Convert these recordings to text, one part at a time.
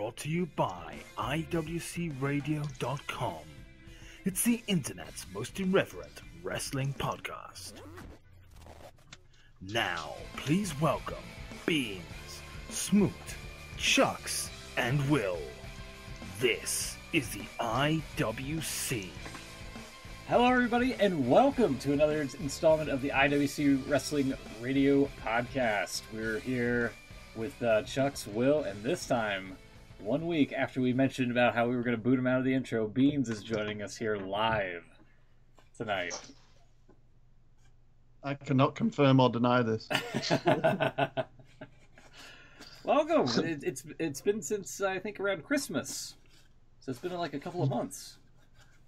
brought to you by IWC Radio.com. It's the internet's most irreverent wrestling podcast. Now, please welcome Beans, Smoot, Chucks, and Will. This is the IWC. Hello everybody, and welcome to another installment of the IWC Wrestling Radio podcast. We're here with Chucks, Will, and this time, 1 week after we mentioned about how we were going to boot him out of the intro, Beans is joining us here live tonight. I cannot confirm or deny this. Welcome. It's been since I think around Christmas, so it's been like a couple of months.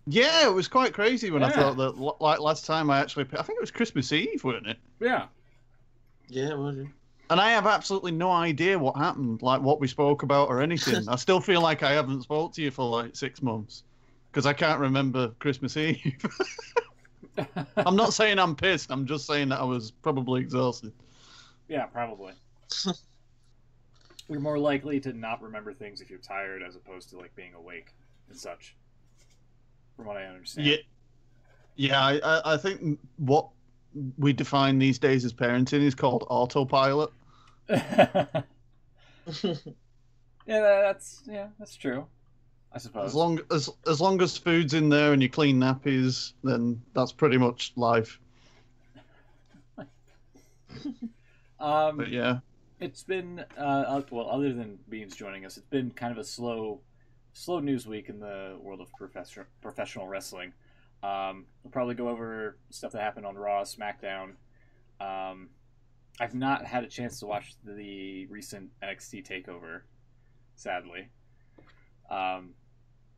Yeah, it was quite crazy when I thought that. Like last time, I think it was Christmas Eve, wasn't it? Yeah. Yeah, it was. And I have absolutely no idea what happened, like what we spoke about or anything. I still feel like I haven't spoke to you for like 6 months because I can't remember Christmas Eve. I'm not saying I'm pissed. I'm just saying that I was probably exhausted. Yeah, probably. You're more likely to not remember things if you're tired as opposed to like being awake and such, from what I understand. Yeah. I think what we define these days as parenting is called autopilot. Yeah, that's true, I suppose. As long as food's in there and you clean nappies, then that's pretty much life. But yeah, it's been well, other than Beans joining us, it's been kind of a slow news week in the world of professional wrestling. We'll probably go over stuff that happened on Raw, SmackDown. I've not had a chance to watch the recent NXT takeover, sadly.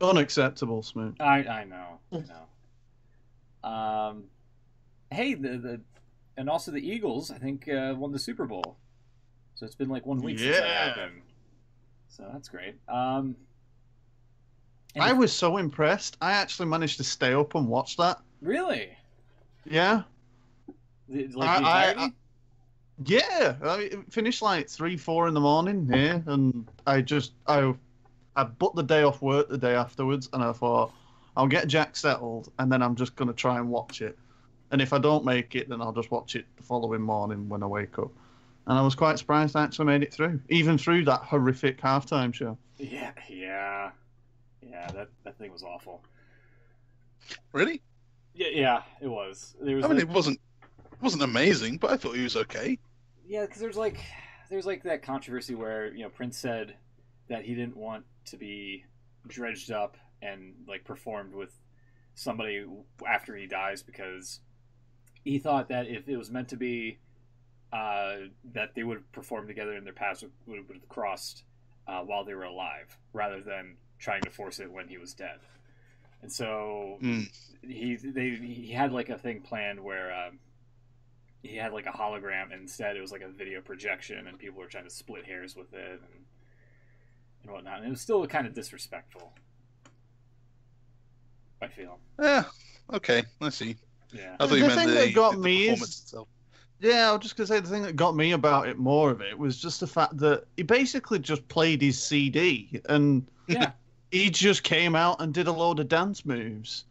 Unacceptable, Smoot. I know. Hey, and also the Eagles, I think, won the Super Bowl. So it's been like 1 week since that happened. So that's great. I was so impressed. I actually managed to stay up and watch that. Really? Yeah. I It finished like 3-4 in the morning here, and I booked the day off work the day afterwards, and I thought I'll get Jack settled, and then I'm just gonna try and watch it. And if I don't make it, then I'll just watch it the following morning when I wake up. And I was quite surprised I actually made it through, even through that horrific halftime show. Yeah, that thing was awful. Really? Yeah, it was. It wasn't amazing, but I thought he was okay. Yeah, because there's like that controversy where Prince said that he didn't want to be dredged up and like performed with somebody after he dies because he thought that if it was meant to be that they would perform together and their paths would have crossed while they were alive, rather than trying to force it when he was dead. And so he had like a thing planned where he had like a hologram, and instead it was like a video projection, and people were trying to split hairs with it and whatnot. And it was still kind of disrespectful, I feel. Yeah, okay, I see. Yeah. I thought you meant the performance itself. Yeah, I was just going to say the thing that got me about it more of it was just the fact that he basically just played his CD and he just came out and did a load of dance moves.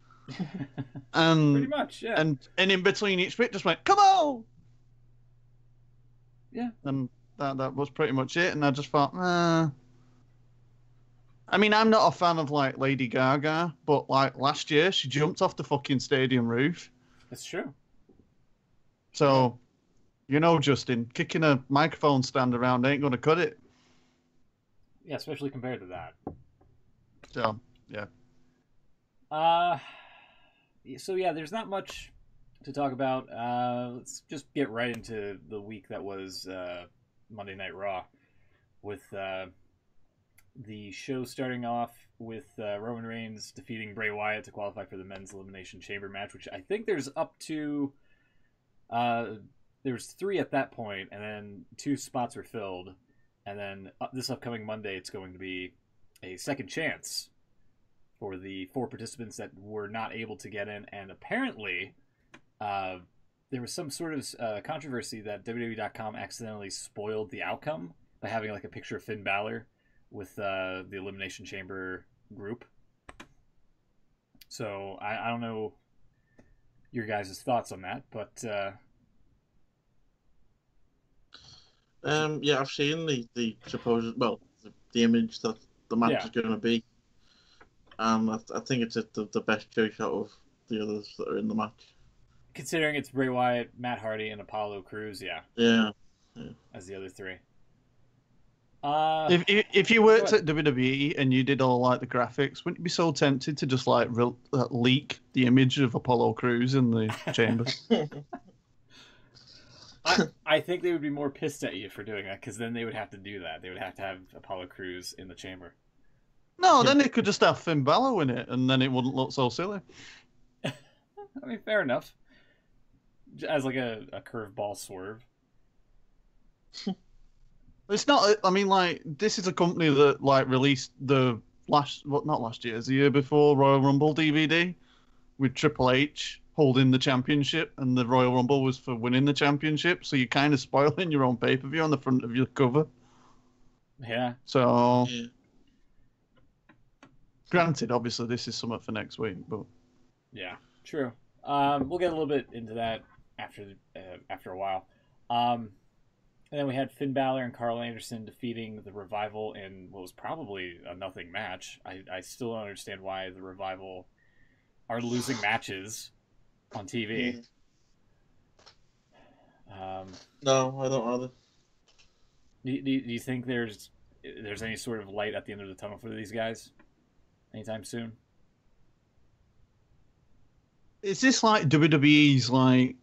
And pretty much, yeah. And in between each bit just went, "Come on!" Yeah. And that was pretty much it. And I just thought, I mean, I'm not a fan of like Lady Gaga, but like last year she jumped off the fucking stadium roof. That's true. So, Justin, kicking a microphone stand around ain't going to cut it. Yeah, especially compared to that. So, yeah. So, yeah, there's not much to talk about. Let's just get right into the week that was Monday Night Raw, with the show starting off with Roman Reigns defeating Bray Wyatt to qualify for the Men's Elimination Chamber match, which I think there's up to... There's 3 at that point, and then 2 spots were filled. And then this upcoming Monday, it's going to be a second chance for the 4 participants that were not able to get in. And apparently, there was some sort of controversy that WWE.com accidentally spoiled the outcome by having like a picture of Finn Balor with the Elimination Chamber group. So I don't know your guys' thoughts on that, but yeah, I've seen the supposed the image that the match is going to be, and I think it's the best choice out of the others that are in the match. Considering it's Bray Wyatt, Matt Hardy, and Apollo Crews, yeah, as the other three. If you worked at WWE and you did all like the graphics, wouldn't you be so tempted to just like leak the image of Apollo Crews in the chambers? I think they would be more pissed at you for doing that, because then they would have to do that. They would have to have Apollo Crews in the chamber. No, then they could just have Finn Balor in it, and then it wouldn't look so silly. I mean, fair enough. As like a curveball swerve. It's not. I mean, like, this is a company that like released the not last year, the year before Royal Rumble DVD with Triple H holding the championship, and the Royal Rumble was for winning the championship. So you're kind of spoiling your own pay-per-view on the front of your cover. Yeah. So, granted, obviously this is something for next week, but yeah, true. We'll get a little bit into that after a while. And then we had Finn Balor and Carl Anderson defeating the Revival in what was probably a nothing match. I still don't understand why the Revival are losing matches on TV. No, I don't either. Do you think there's any sort of light at the end of the tunnel for these guys anytime soon? is this like WWE's like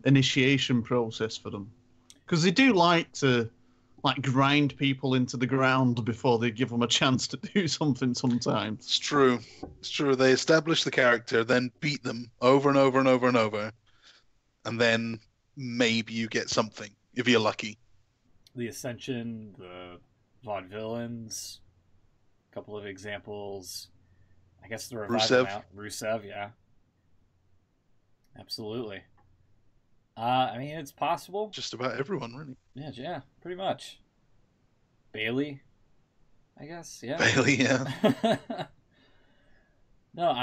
initiation process for them? Because they do like to like grind people into the ground before they give them a chance to do something sometimes. It's true. It's true. They establish the character, then beat them over and over and over and over. And then maybe you get something, if you're lucky. The Ascension, the Vaudevillains, a couple of examples. I guess the Revival now. Rusev, yeah. Absolutely. I mean, it's possible. Just about everyone, really. Yeah, pretty much. Bailey, I guess, yeah. Bailey, yeah. No,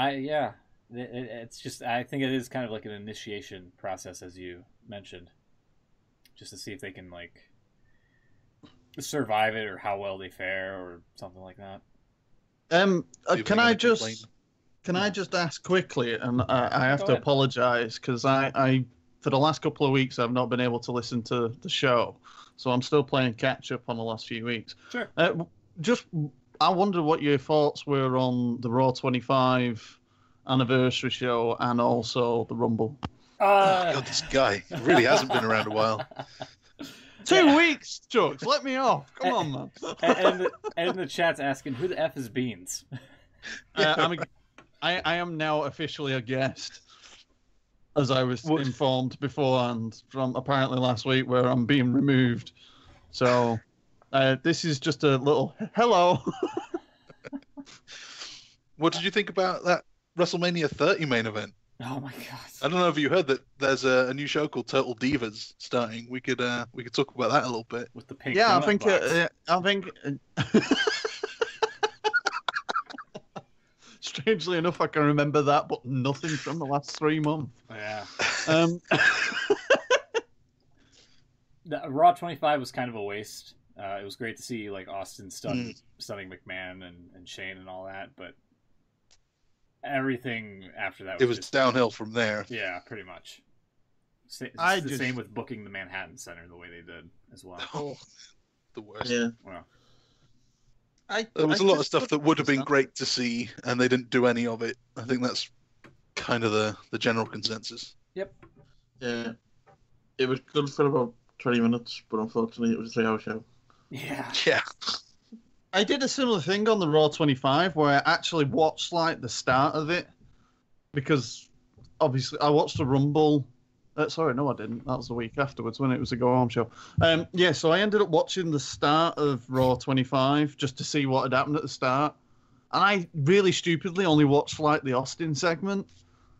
it's just, I think it is kind of like an initiation process, as you mentioned, just to see if they can like survive it or how well they fare or something like that. Can I just ask quickly, and I have to apologize because I for the last couple of weeks I've not been able to listen to the show, so I'm still playing catch up on the last few weeks. Sure. I wonder what your thoughts were on the Raw 25 anniversary show and also the Rumble. God, this guy really hasn't been around a while. 2 weeks, Chucks. Let me off. Come on, man. And the chat's asking, who the F is Beans? I am now officially a guest, as I was informed beforehand from apparently last week, where I'm being removed. So this is just a little hello. What did you think about that WrestleMania 30 main event? Oh my god! I don't know if you heard that there's a new show called Total Divas starting. We could talk about that a little bit with the pink. Yeah, I think. Strangely enough, I can remember that, but nothing from the last 3 months. Yeah. Raw 25 was kind of a waste. It was great to see like Austin stunning McMahon and Shane and all that, but everything after that was just downhill from there. Yeah, pretty much. Same with booking the Manhattan Center the way they did as well. Oh, the worst. Yeah. Well, there was a lot of stuff that would have been great to see, and they didn't do any of it. I think that's kind of the general consensus. Yep. Yeah. It was good for about 20 minutes, but unfortunately it was a 3-hour show. Yeah. Yeah. I did a similar thing on the Raw 25 where I actually watched like the start of it because obviously I watched the Rumble. Sorry, no, I didn't. That was the week afterwards when it was a go-home show. So I ended up watching the start of Raw 25 just to see what had happened at the start. And I really stupidly only watched like the Austin segment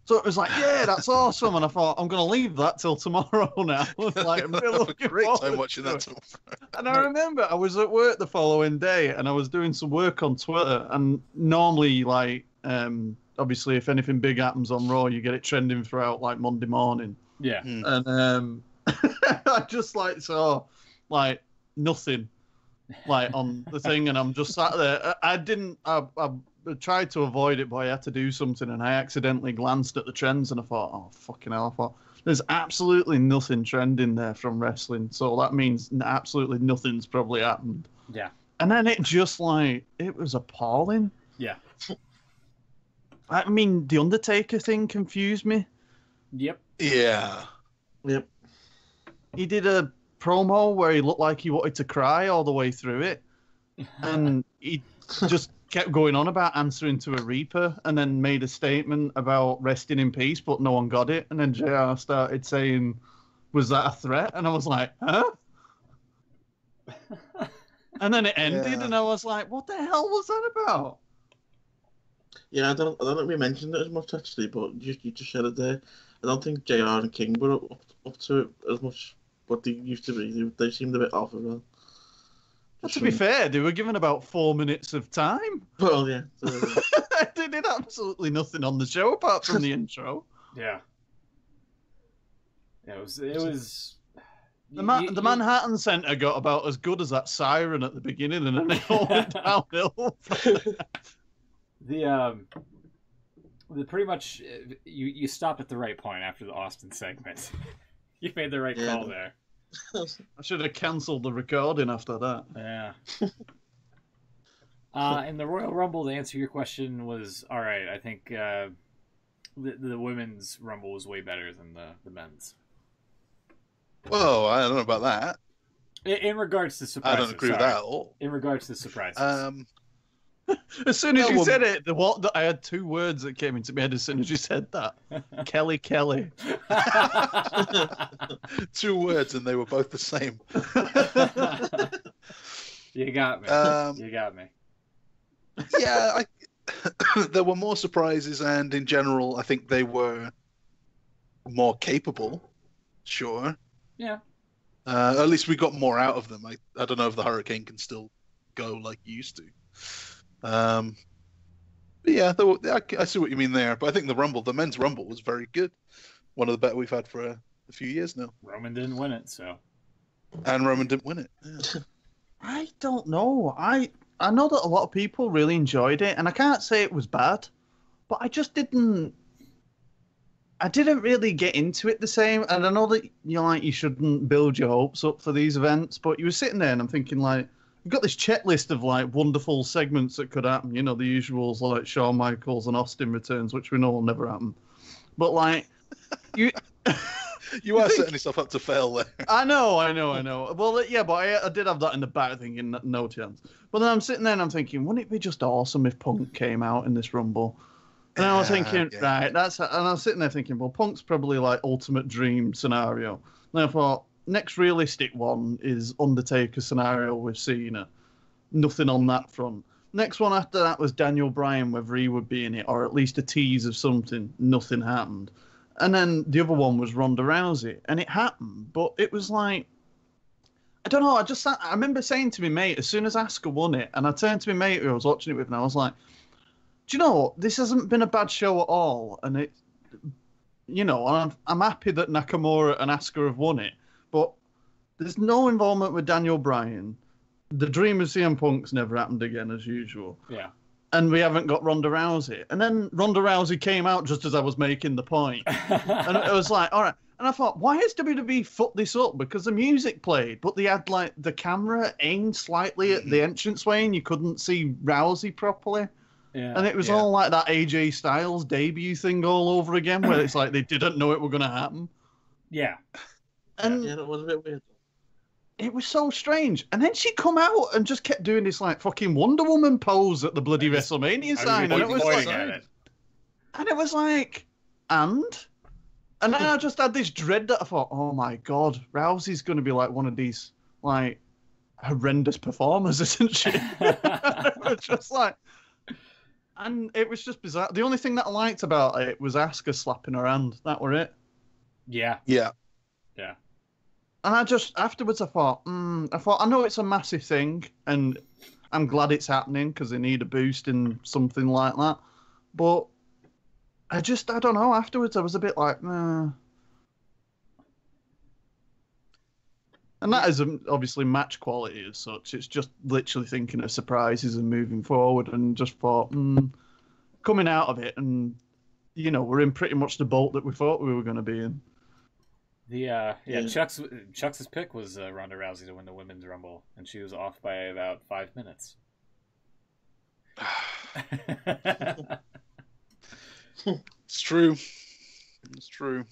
So it was like, yeah, that's awesome. And I thought, I'm going to leave that till tomorrow now. Like, I'm really Have a looking great forward time watching to that it. tomorrow. And I remember I was at work the following day and I was doing some work on Twitter. And normally, like, obviously, if anything big happens on Raw, you get it trending throughout, like, Monday morning. Yeah. And I just, like, saw, like, nothing, like, on the thing. And I'm just sat there. I tried to avoid it, but I had to do something, and I accidentally glanced at the trends, and I thought, oh, fucking hell, I thought, there's absolutely nothing trending there from wrestling, so that means absolutely nothing's probably happened. Yeah. And then it just, like, it was appalling. Yeah. I mean, the Undertaker thing confused me. Yep. Yeah. Yep. He did a promo where he looked like he wanted to cry all the way through it, and he just kept going on about answering to a Reaper, and then made a statement about resting in peace, but no one got it. And then JR started saying, was that a threat? And I was like, huh? And then it ended, and I was like, what the hell was that about? Yeah, I don't think we mentioned it as much, actually, but you just said it there. I don't think JR and King were up to it as much, but they used to be. They seemed a bit off as well. Well, to be fair, they were given about 4 minutes of time. Well, yeah. They did absolutely nothing on the show apart from the intro. Yeah. It was. The Manhattan Center got about as good as that siren at the beginning, and then it all went downhill. The pretty much you stopped at the right point after the Austin segment. You made the right call there. I should have cancelled the recording after that. Yeah. And the Royal Rumble, to answer your question, was all right. I think the women's Rumble was way better than the men's. Whoa, I don't know about that. In regards to surprises, I don't agree with that at all. In regards to surprises, as soon as you said it, I had 2 words that came into my head as soon as you said that. Kelly. 2 words, and they were both the same. You got me. You got me. Yeah, there were more surprises, and in general, I think they were more capable. Sure. Yeah. At least we got more out of them. I don't know if the Hurricane can still go like he used to. But yeah, I see what you mean there. But I think the men's Rumble was very good. One of the better we've had for a few years now. Roman didn't win it, so. And Roman didn't win it. Yeah. I don't know. I know that a lot of people really enjoyed it, and I can't say it was bad, but I just didn't. I didn't really get into it the same, and I know that you shouldn't build your hopes up for these events, but you were sitting there and I'm thinking, like, you've got this checklist of like wonderful segments that could happen, the usuals like Shawn Michaels and Austin returns, which we know will never happen. But like you You are setting yourself up to fail there. I know. Well, yeah, but I did have that in the back thinking no chance. But then I'm sitting there and I'm thinking, wouldn't it be just awesome if Punk came out in this Rumble? And I was thinking, right, and I was sitting there thinking, well, Punk's probably like ultimate dream scenario. And I thought, next realistic one is Undertaker scenario with Cena. Nothing on that front. Next one after that was Daniel Bryan, whether he would be in it, or at least a tease of something. Nothing happened. And then the other one was Ronda Rousey, and it happened, but it was like, I don't know, I remember saying to my mate, as soon as Asuka won it, and I turned to my mate who I was watching it with, and I was like, do you know what? This hasn't been a bad show at all, and it, I'm happy that Nakamura and Asuka have won it, but there's no involvement with Daniel Bryan. The dream of CM Punk's never happened again, as usual. Yeah. And we haven't got Ronda Rousey. And then Ronda Rousey came out just as I was making the point. And it was like, all right. And I thought, why has WWE fucked this up? Because the music played, but they had like the camera aimed slightly at the entranceway and you couldn't see Rousey properly. Yeah, and it was all like that AJ Styles debut thing all over again, where it's like they didn't know it were going to happen. Yeah. And yeah, that was a bit weird. It was so strange. And then she come out and just kept doing this like fucking Wonder Woman pose at the bloody WrestleMania sign. And it was like, and then I just had this dread that I thought, oh my God, Rousey's going to be like one of these like horrendous performers, isn't she? It was just like, And it was just bizarre. The only thing that I liked about it was Asuka slapping her hand. That were it. Yeah. Yeah. Yeah. And I just, afterwards I thought, I know it's a massive thing, and I'm glad it's happening because they need a boost in something like that. But I don't know, afterwards I was a bit like, nah. And that isn't obviously match quality as such. It's just literally thinking of surprises and moving forward, and just thought, coming out of it, and, you know, we're in pretty much the boat that we thought we were going to be in. Chuck's pick was Ronda Rousey to win the Women's Rumble, and she was off by about 5 minutes. It's true. It's true.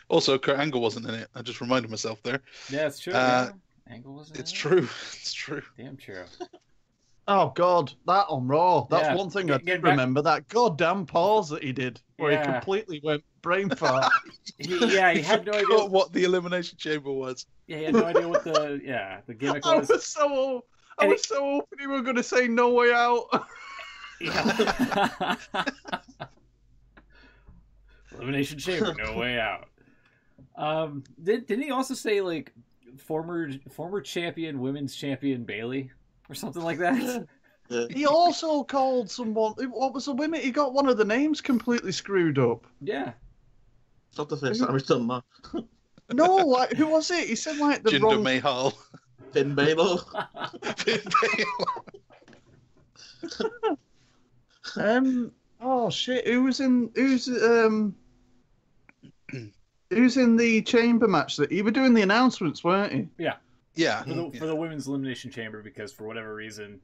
Also, Kurt Angle wasn't in it. I just reminded myself there. Yeah, it's true. Angle wasn't in it. It's true. It's true. Damn true. Oh, God, that on Raw. That's one thing I did remember, that goddamn pause that he did, where he completely went brain fart. He had no idea what the Elimination Chamber was. Yeah, he had no idea what the gimmick was. I was so hoping he were going to say No Way Out. Yeah. Elimination Chamber, No Way Out. Didn't he also say, like, former champion, women's champion Bailey? Or something like that. Yeah. He also called someone. What was the women? He got one of the names completely screwed up. Yeah. It's not the first time he's done that. No, like, who was it? He said like the Jinder wrong. Mahal. Finn Balor. Finn Balor. Oh shit! Who's in the chamber match? That you were doing the announcements, weren't you? Yeah. Yeah. For the women's elimination chamber, because for whatever reason,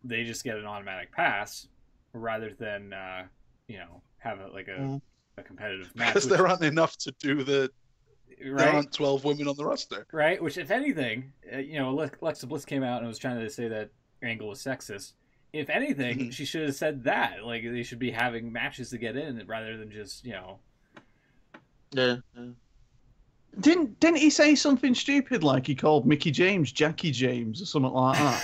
they just get an automatic pass rather than have a competitive match. Because there aren't enough to do there aren't 12 women on the roster. Right. Which, if anything, Alexa Bliss came out and was trying to say that Angle was sexist. If anything, she should have said that. Like, they should be having matches to get in rather than just Yeah. Didn't he say something stupid like he called Mickey James Jackie James or something like that?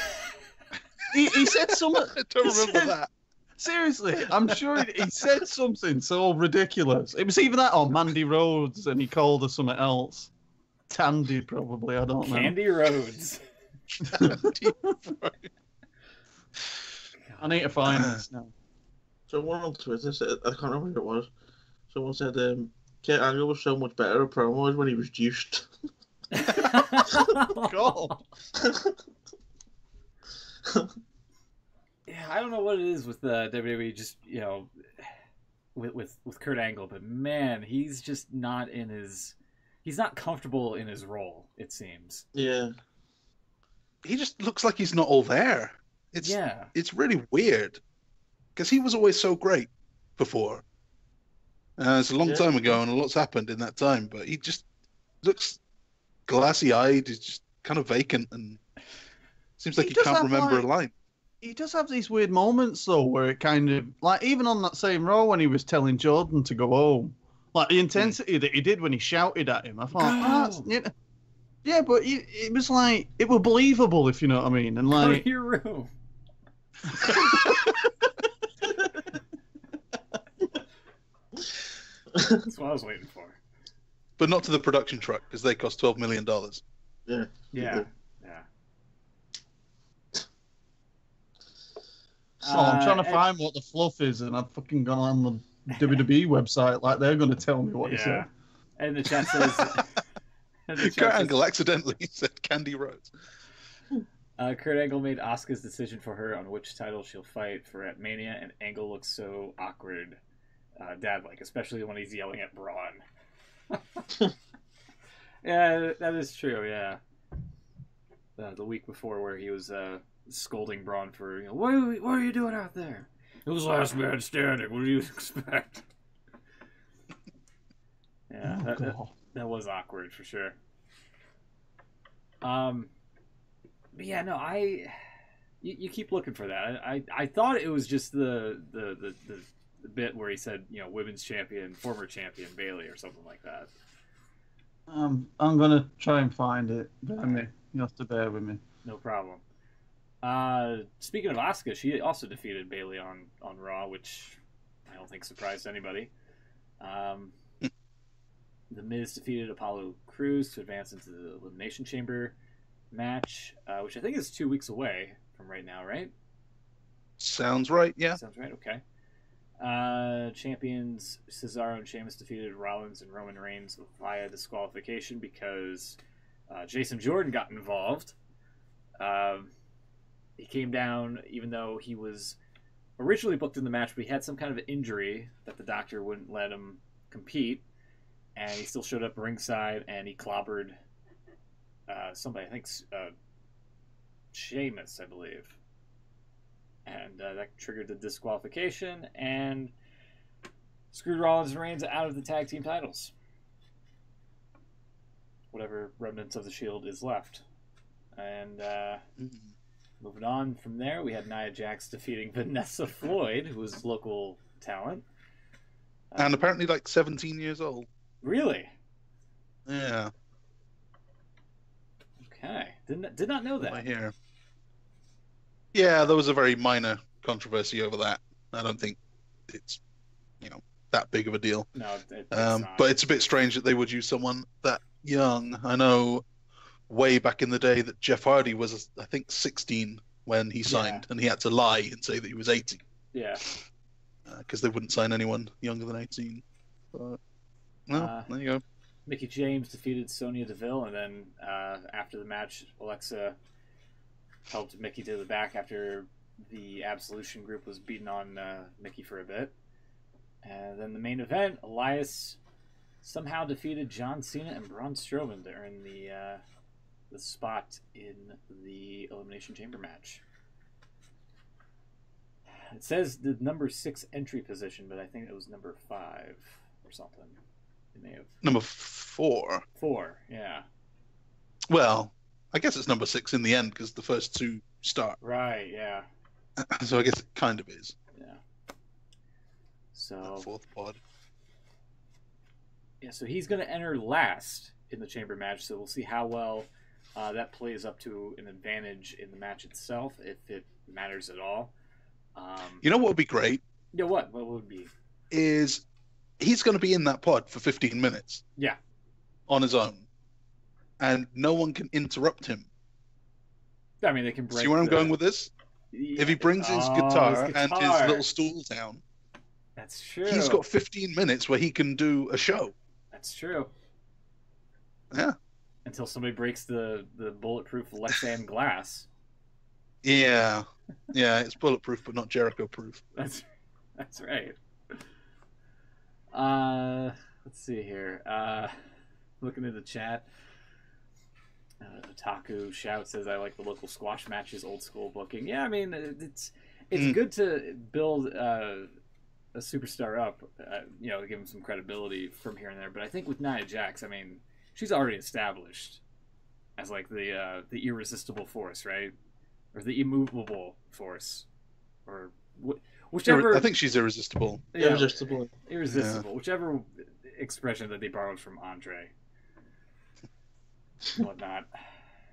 he said something. I don't remember that. Seriously, I'm sure he said something so ridiculous. It was either that or Mandy Rhodes, and he called her something else. Tandy, probably. I don't know. Candy Rhodes. I need to find this now. Someone on Twitter said, I can't remember who it was. Someone said, Kurt Angle was so much better at promos when he was juiced. God. Yeah, I don't know what it is with the WWE, just with Kurt Angle, but man, he's just not he's not comfortable in his role. It seems. Yeah. He just looks like he's not all there. It's really weird because he was always so great before. It's a long time ago, and a lot's happened in that time. But he just looks glassy-eyed. He's just kind of vacant, and seems like he can't remember a line. He does have these weird moments, though, where it kind of like even on that same Raw when he was telling Jordan to go home, like the intensity that he did when he shouted at him. I thought, yeah, but it was like it was believable, if you know what I mean. And like, go to your room. That's what I was waiting for. But not to the production truck, because they cost $12 million. Yeah. Yeah. So I'm trying to find what the fluff is, and I've fucking gone on the WWE website like they're going to tell me what he said. And the chat says... Kurt Angle accidentally said Candy Rhodes. Kurt Angle made Asuka's decision for her on which title she'll fight for at Mania, and Angle looks so awkward, dad-like, especially when he's yelling at Braun. Yeah, that is true, yeah. The week before where he was scolding Braun for, what are you doing out there? It was last man standing. What do you expect? Yeah, that was awkward for sure. But yeah, no, you keep looking for that. I thought it was just the bit where he said, women's champion, former champion Bailey or something like that. I'm gonna try and find it. Bear me. You have to bear with me. No problem. Speaking of Asuka, she also defeated Bayley on Raw, which I don't think surprised anybody. The Miz defeated Apollo Crews to advance into the Elimination Chamber match, which I think is 2 weeks away from right now, right? Sounds right, yeah. Sounds right, okay. Champions Cesaro and Sheamus defeated Rollins and Roman Reigns via disqualification because Jason Jordan got involved. He came down even though he was originally booked in the match, but he had some kind of injury that the doctor wouldn't let him compete, and he still showed up ringside, and he clobbered somebody, I think Sheamus, I believe. And that triggered the disqualification and screwed Rollins and Reigns out of the tag team titles. Whatever remnants of the Shield is left. And moving on from there, we had Nia Jax defeating Vanessa Floyd, who was local talent. And apparently like 17 years old. Really? Yeah. Okay. Did not know that. I hear. Yeah, there was a very minor controversy over that. I don't think it's, that big of a deal. No, it's not. But it's a bit strange that they would use someone that young. I know way back in the day that Jeff Hardy was, I think, 16 when he signed, and he had to lie and say that he was 18. Yeah. Because they wouldn't sign anyone younger than 18. But, well, there you go. Mickie James defeated Sonya Deville, and then after the match, Alexa helped Mickie to the back after the Absolution group was beating on Mickie for a bit. And then the main event, Elias somehow defeated John Cena and Braun Strowman to earn the spot in the Elimination Chamber match. It says the number 6 entry position, but I think it was number 5 or something. It may have... Number 4. 4, yeah. Well, I guess it's number 6 in the end because the first 2 start. Right, yeah. So I guess it kind of is. Yeah. So... Fourth pod. Yeah, so he's going to enter last in the chamber match, so we'll see how well that plays up to an advantage in the match itself, if it matters at all. You know what would be great? Yeah, what? What would be? Is he's going to be in that pod for 15 minutes. Yeah. On his own. And no one can interrupt him. I mean, they can break. See where I'm going with this? Yeah. If he brings his guitar and his little stool down, that's true. He's got 15 minutes where he can do a show. That's true. Yeah. Until somebody breaks the bulletproof Lexan glass. Yeah. Yeah, it's bulletproof, but not Jericho-proof. That's right. Let's see here. Looking at the chat. Otaku Shout says, I like the local squash matches, old school booking. Yeah, I mean, it's good to build a superstar up, give him some credibility from here and there. But I think with Nia Jax, I mean, she's already established as like the irresistible force, right? Or the immovable force, or whichever. I think she's irresistible. Yeah, Irresistible. Irresistible. Yeah. Whichever expression that they borrowed from Andre, whatnot,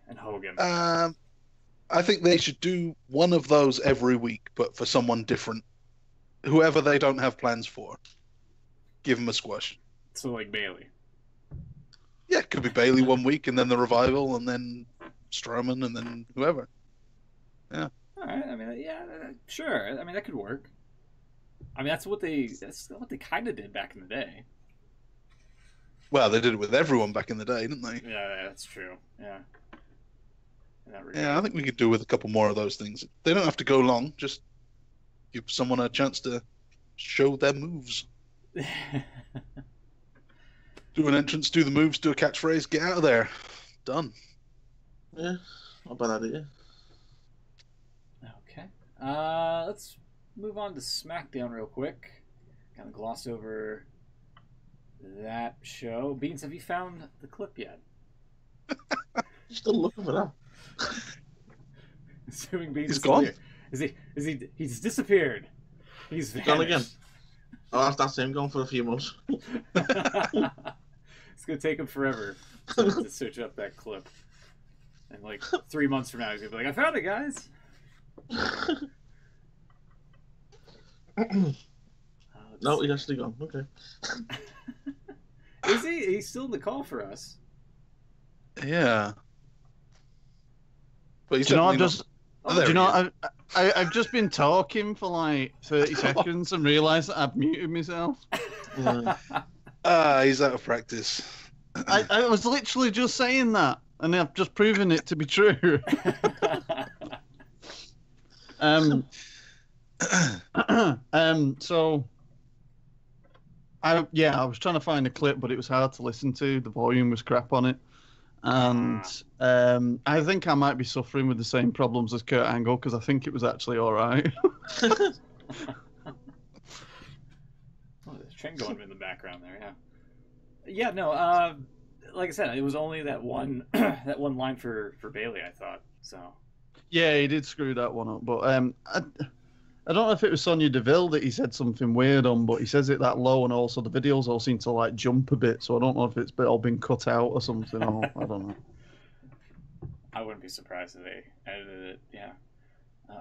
and Hogan. I think they should do one of those every week, but for someone different. Whoever they don't have plans for, give them a squash. So like Bayley. Yeah, it could be Bayley one week, and then the Revival, and then Strowman, and then whoever. Yeah. All right. I mean, yeah, sure. I mean, that could work. I mean, that's what they kind of did back in the day. Well, they did it with everyone back in the day, didn't they? Yeah, that's true. Yeah. Yeah, I think we could do with a couple more of those things. They don't have to go long. Just give someone a chance to show their moves. Do an entrance, do the moves, do a catchphrase, get out of there. Done. Yeah, not a bad idea. Okay. Let's move on to SmackDown real quick. Kind of gloss over that show. Beans, have you found the clip yet? Still looking for that. Assuming Beans is gone. He's disappeared. He's vanished. Gone again. Oh, that's him gone for a few months. It's gonna take him forever to search up that clip. And like 3 months from now, he's gonna be like, "I found it, guys." No, he's actually gone. Okay. Is he? He's still in the call for us. Yeah. But he's Do you know, definitely not- Oh, there do you he know, is. I've just been talking for like 30 seconds and realised that I've muted myself. He's out of practice. I was literally just saying that, and I've just proven it to be true. So, I was trying to find a clip, but it was hard to listen to. The volume was crap on it. And I think I might be suffering with the same problems as Kurt Angle, because I think it was actually all right. Oh, there's a train going in the background there, yeah. Yeah, no, like I said, it was only that one that one line for Bailey, I thought. So. Yeah, he did screw that one up, but I don't know if it was Sonya Deville that he said something weird on, but he says it that low, and also the videos all seem to like jump a bit, so I don't know if it's all been cut out or something, or I don't know. I wouldn't be surprised if they edited it, yeah.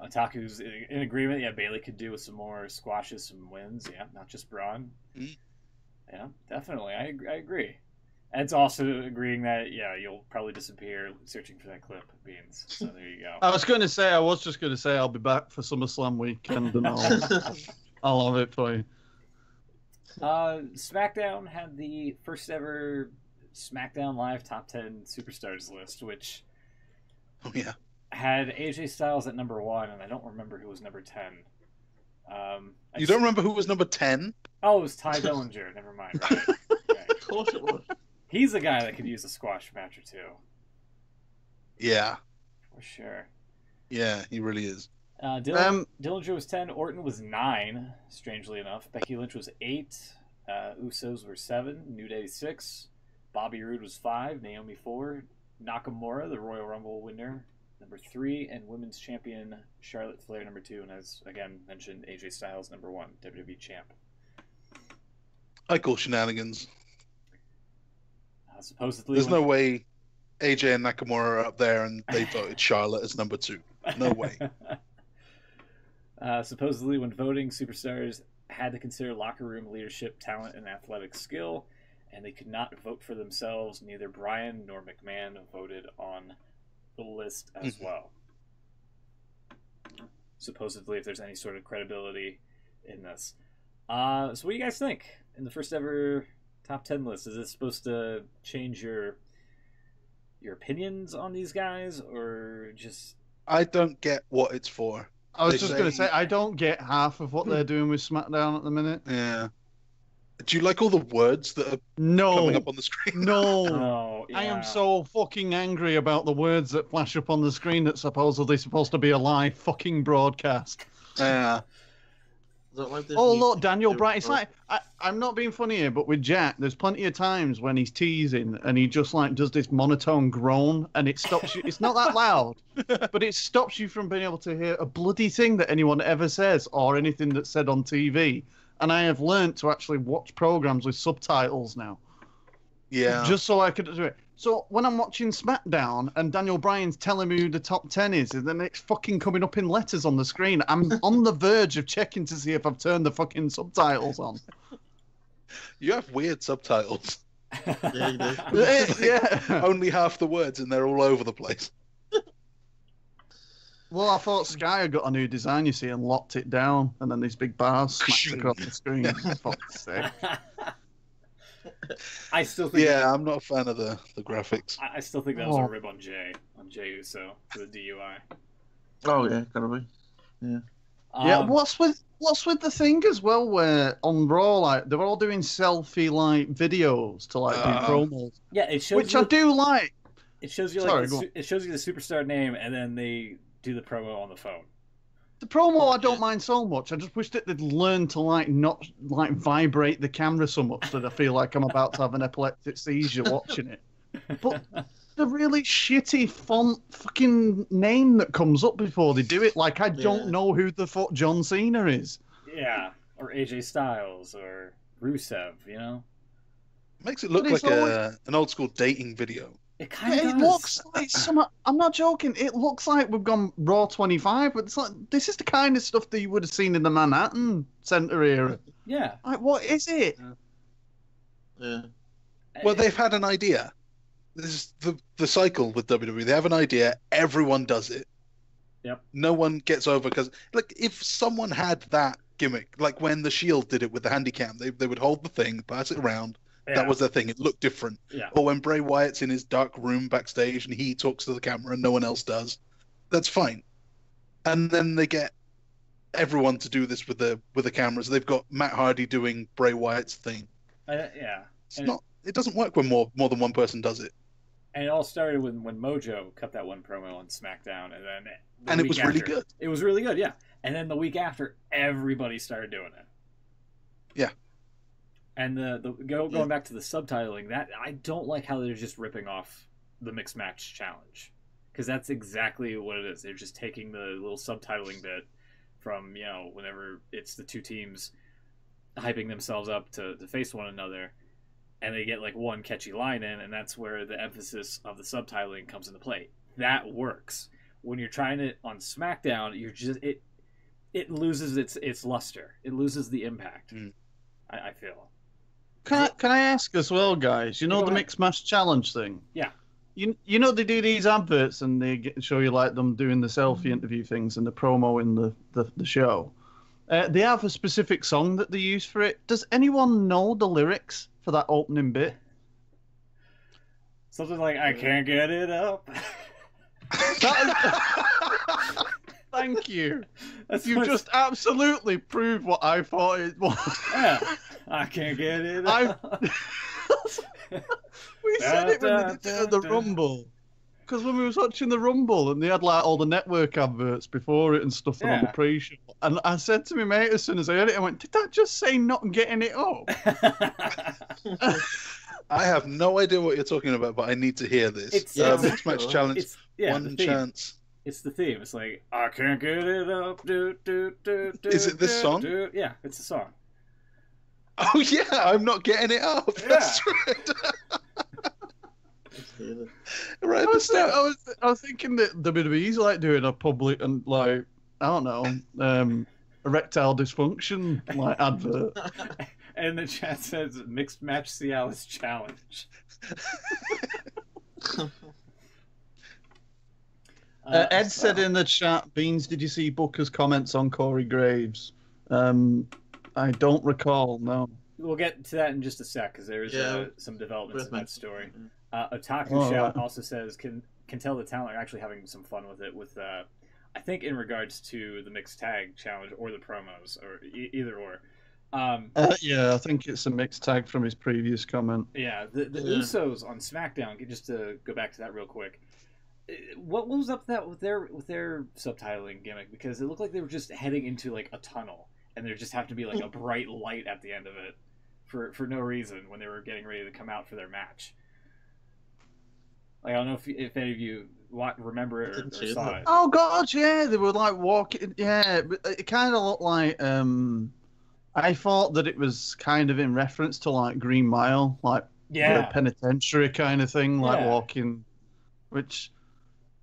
Otaku's in agreement, yeah, Bailey could do with some more squashes, some wins, yeah, not just Braun. Yeah, definitely, I agree. Ed's also agreeing that, yeah, you'll probably disappear searching for that clip, Beans. So there you go. I was just going to say I'll be back for SummerSlam weekend and I'll have it for you. SmackDown had the first ever SmackDown Live Top 10 Superstars list, which had AJ Styles at number 1, and I don't remember who was number 10. You don't remember who was number 10? Oh, it was Ty Dillinger. Never mind. Right. Of course it was. He's a guy that could use a squash match or two. Yeah. For sure. Yeah, he really is. Dillinger was 10. Orton was 9, strangely enough. Becky Lynch was 8. Usos were 7. New Day 6. Bobby Roode was 5. Naomi 4. Nakamura, the Royal Rumble winner, number 3. And Women's Champion Charlotte Flair, number 2. And as, again, mentioned, AJ Styles, number 1, WWE Champ. I call shenanigans. Supposedly, there's no way AJ and Nakamura are up there and they voted Charlotte as number 2. No way. Supposedly, when voting, superstars had to consider locker room leadership, talent, and athletic skill, and they could not vote for themselves. Neither Bryan nor McMahon voted on the list as well. Supposedly, if there's any sort of credibility in this. So what do you guys think? In the first ever Top 10 list, is this supposed to change your opinions on these guys, or just... I don't get what it's for. I was just going to say, I don't get half of what they're doing with SmackDown at the minute. Yeah. Do you like all the words that are coming up on the screen? No. I am so fucking angry about the words that flash up on the screen that's supposedly supposed to be a live fucking broadcast. Yeah. Oh, look, Daniel Bryan. It's like, I'm not being funny here, but with Jack, there's plenty of times when he's teasing and he just like does this monotone groan and it stops you. It's not that loud, but it stops you from being able to hear a bloody thing that anyone ever says or anything that's said on TV. And I have learned to actually watch programs with subtitles now. Yeah. Just so I could do it. So when I'm watching SmackDown and Daniel Bryan's telling me who the top 10 is, and then it's fucking coming up in letters on the screen, I'm on the verge of checking to see if I've turned the fucking subtitles on. You have weird subtitles. Yeah, you do. Yeah. Only half the words and they're all over the place. Well, I thought Sky had got a new design, you see, and locked it down, and then these big bars smacked across the screen. For fuck's sake. I still think. Yeah, I'm not a fan of the graphics. I still think that was a rib on Jay Uso for the DUI. Oh yeah, gotta be. Yeah. Yeah. What's with the thing as well, where on Raw, like they're all doing selfie like videos to like do promos. Yeah, it shows. Which I do like. It shows you it shows you the superstar name, and then they do the promo on the phone. The promo I don't mind so much. I just wish that they'd learn to like not like vibrate the camera so much that I feel like I'm about to have an epileptic seizure watching it. But the really shitty font fucking name that comes up before they do it, like I don't know who the fuck John Cena is. Yeah, or AJ Styles or Rusev, you know. Makes it look like an old school dating video. It kind of It looks like some. I'm not joking. It looks like we've gone Raw 25, but it's like this is the kind of stuff that you would have seen in the Manhattan Center era. Yeah. Like, what is it? Yeah. Well, they've had an idea. This is the cycle with WWE. They have an idea. Everyone does it. Yep. No one gets over because, like, if someone had that gimmick, like when the Shield did it with the Handycam, they would hold the thing, pass it around. Yeah. That was their thing. It looked different. Yeah. Or when Bray Wyatt's in his dark room backstage and he talks to the camera and no one else does, that's fine. And then they get everyone to do this with the cameras. They've got Matt Hardy doing Bray Wyatt's thing. Yeah. It's not. It doesn't work when more than one person does it. And it all started when Mojo cut that one promo on SmackDown, and then And it was really good. It was really good, yeah. And then the week after, everybody started doing it. Yeah. And going back to the subtitling, that I don't like how they're just ripping off the mixed match challenge, because that's exactly what it is. They're just taking the little subtitling bit from whenever it's the two teams hyping themselves up to face one another, and they get like one catchy line in, and that's where the emphasis of the subtitling comes into play. That works. When you're trying it on SmackDown, it loses its luster. It loses the impact. I feel. Can I ask as well, guys? You know the mixed match challenge thing? Yeah. You know they do these adverts and they show you like them doing the selfie interview things and the promo in the show. They have a specific song that they use for it. Does anyone know the lyrics for that opening bit? Something like, I can't get it up. Thank you. You just absolutely proved what I thought it was. Yeah. I can't get it up. We said it when they did it at the Rumble. Because when we was watching the Rumble and they had like all the network adverts before it and stuff on the pre-show. And I said to my mate as soon as I heard it, I went, did that just say not getting it up? I have no idea what you're talking about, but I need to hear this. It's mixed match challenge. One chance. It's the theme. It's like, I can't get it up. Is it this song? Yeah, it's a song. Oh yeah, I'm not getting it up. Yeah. That's right. Right at the start. I was thinking that WWE's like doing a public and like I don't know, erectile dysfunction like advert. And the chat says mixed match Cialis challenge. Ed said in the chat, Beans, did you see Booker's comments on Corey Graves? I don't recall, no. We'll get to that in just a sec, because there is some developments in that story. Otaku Shout also says, can tell the talent are actually having some fun with it, with I think in regards to the mixed tag challenge or the promos, or either or. Yeah, I think it's a mixed tag from his previous comment. Yeah, the Usos on SmackDown, just to go back to that real quick, what was up with their subtitling gimmick? Because it looked like they were just heading into like a tunnel, and there just happened to be like a bright light at the end of it for no reason when they were getting ready to come out for their match. Like, I don't know if any of you remember it or saw it. Oh god, yeah, they were like walking. Yeah, but it kind of looked like. I thought that it was kind of in reference to like Green Mile, like the penitentiary kind of thing, like walking, which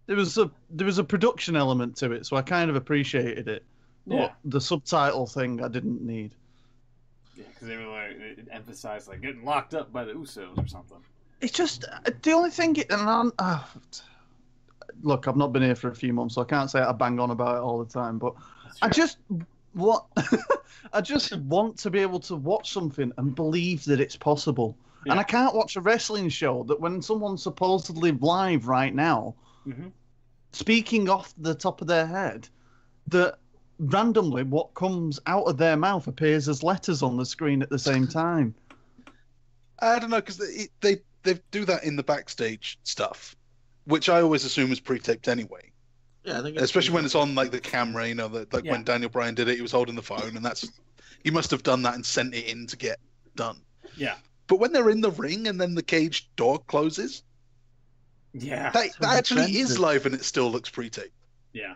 there was a production element to it, so I kind of appreciated it. But the subtitle thing I didn't need. Yeah, because they were like, it emphasized like getting locked up by the Usos or something. It's just the only thing, look, I've not been here for a few months, so I can't say I bang on about it all the time. But I just want to be able to watch something and believe that it's possible. Yeah. And I can't watch a wrestling show that when someone's supposedly live right now, speaking off the top of their head, that randomly what comes out of their mouth appears as letters on the screen at the same time. I don't know, because they do that in the backstage stuff, which I always assume is pre-taped anyway. Yeah, I think especially when it's on like the camera, you know, when Daniel Bryan did it, he was holding the phone, and he must have done that and sent it in to get done. Yeah. But when they're in the ring and then the cage door closes, that actually is live and it still looks pre-taped. Yeah.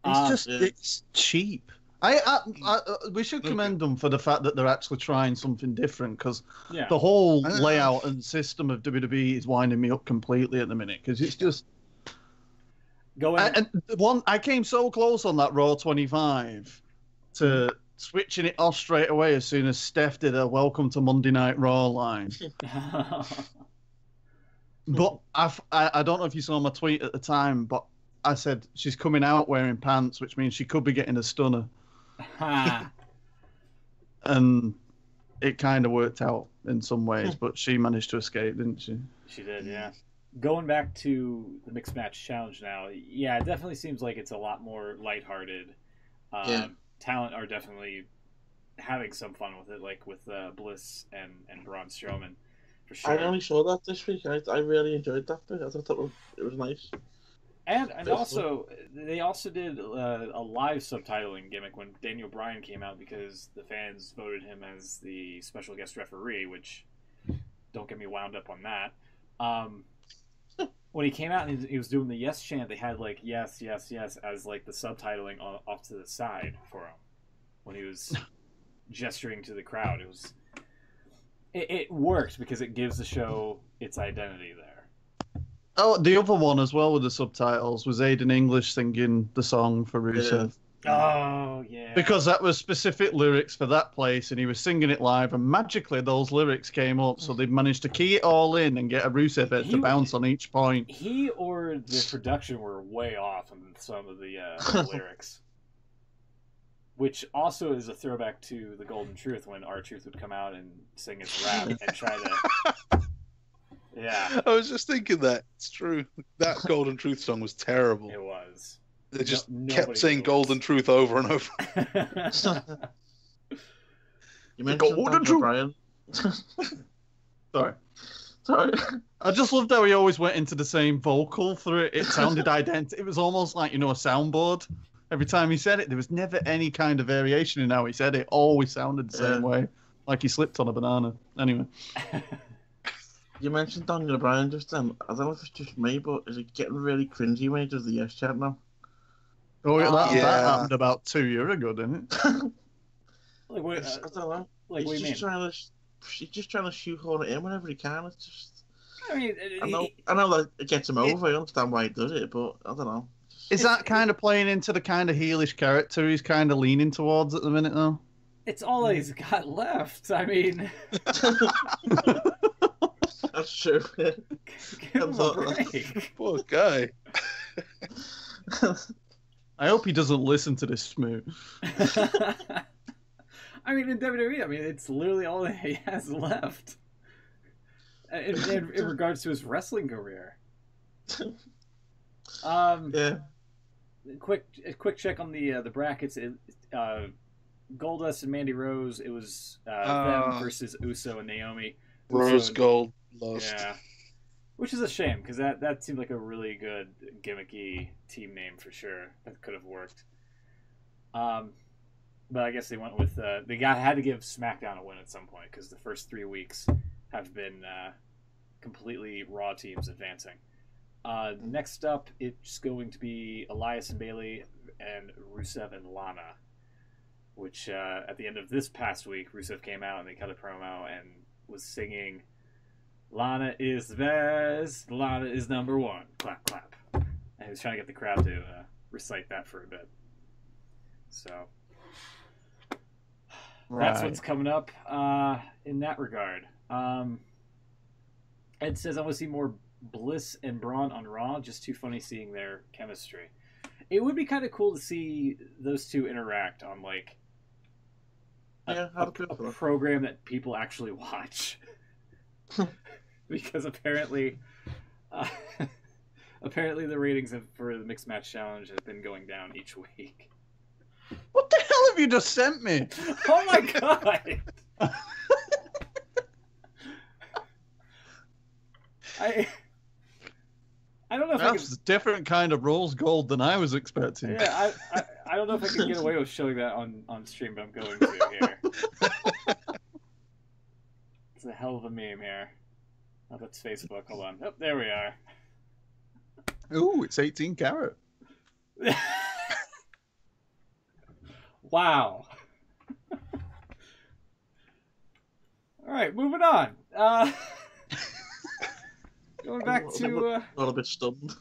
It's it's cheap. We should commend them for the fact that they're actually trying something different, because Yeah. the whole layout and system of WWE is winding me up completely at the minute, because it's just I came so close on that Raw 25 to switching it off straight away as soon as Steph did a Welcome to Monday Night Raw line. But I don't know if you saw my tweet at the time, but I said she's coming out wearing pants, which means she could be getting a stunner. And it kind of worked out in some ways, but she managed to escape, didn't she? She did, yeah. Going back to the Mixed Match Challenge now, yeah, it definitely seems like it's a lot more lighthearted. Talent are definitely having some fun with it, like with Bliss and Braun Strowman, for sure. I only saw that this week. I really enjoyed that bit. I thought it was nice. And also, they also did a live subtitling gimmick when Daniel Bryan came out, because the fans voted him as the special guest referee, which, don't get me wound up on that. When he came out and he was doing the yes chant, they had like yes, yes, yes as like the subtitling off to the side for him when he was gesturing to the crowd. It worked because it gives the show its identity there. Oh, the other one as well with the subtitles was Aiden English singing the song for Rusev. Oh, yeah. Because that was specific lyrics for that place, and he was singing it live, and magically those lyrics came up, so they managed to key it all in and get a Rusev head to bounce on each point. He or the production were way off on some of the lyrics. Which also is a throwback to the Golden Truth, when R-Truth would come out and sing his rap and try to... Yeah. I was just thinking that. It's true. That Golden Truth song was terrible. It was. They just kept saying Golden Truth over and over. You mentioned Golden Truth. Brian. Sorry. I just loved how he always went into the same vocal through it. It sounded identical. It was almost like, a soundboard. Every time he said it, there was never any kind of variation in how he said it. It always sounded the same way. Like he slipped on a banana. Anyway. You mentioned Daniel Bryan just then. I don't know if it's just me, but is it getting really cringy when he does the yes chant now? Oh, that happened about 2 years ago, didn't it? I don't know. Like, he's just trying to shoehorn it in whenever he can. It's just. I mean, I know that it gets him over. I understand why he does it, but I don't know. Is that kind of playing into the kind of heelish character he's kind of leaning towards at the minute, though? It's all he's got left. I mean. That's true. Give him a break. Poor guy. I hope he doesn't listen to this smooth. I mean, in WWE, it's literally all that he has left in regards to his wrestling career. Yeah. Quick check on the brackets. Goldust and Mandy Rose. It was them versus Uso and Naomi. Rose Gold lost. Yeah, which is a shame, because that seemed like a really good gimmicky team name for sure. That could have worked. But I guess they went with had to give SmackDown a win at some point, because the first 3 weeks have been completely Raw teams advancing. Next up, it's going to be Elias and Bayley and Rusev and Lana, which at the end of this past week, Rusev came out and they cut a promo and was singing, "Lana is the best, Lana is number one, clap, clap." And he was trying to get the crowd to recite that for a bit. So that's what's coming up in that regard. Ed says, "I want to see more Bliss and Braun on Raw. Just too funny seeing their chemistry." It would be kind of cool to see those two interact on a program that people actually watch. Because apparently the ratings for the Mixed Match Challenge have been going down each week. What the hell have you just sent me? Oh my god! I don't know if that's a different kind of rose gold than I was expecting. Yeah, I don't know if I can get away with showing that on stream, but I'm going to here. It's a hell of a meme here. Oh, that's Facebook. Hold on. Oh, there we are. Ooh, it's 18 karat. Wow. All right, moving on. Going back to not a bit stunned.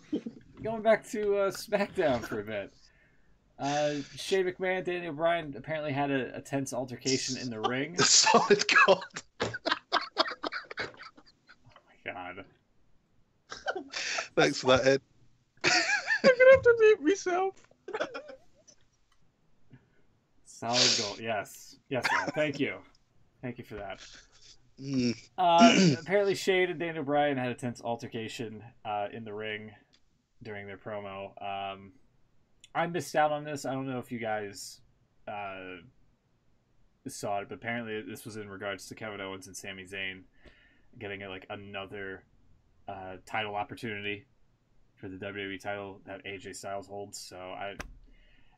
Going back to SmackDown for a bit. Shane McMahon, Daniel Bryan apparently had a tense altercation in the ring. Solid God. Oh my God. Thanks for that, Ed. I'm gonna have to mute myself. Solid gold. Yes. Yes, man. Thank you. Thank you for that. Mm. Apparently Shane and Daniel Bryan had a tense altercation in the ring during their promo. I missed out on this. I don't know if you guys saw it, but apparently this was in regards to Kevin Owens and Sami Zayn getting another title opportunity for the WWE title that AJ Styles holds. So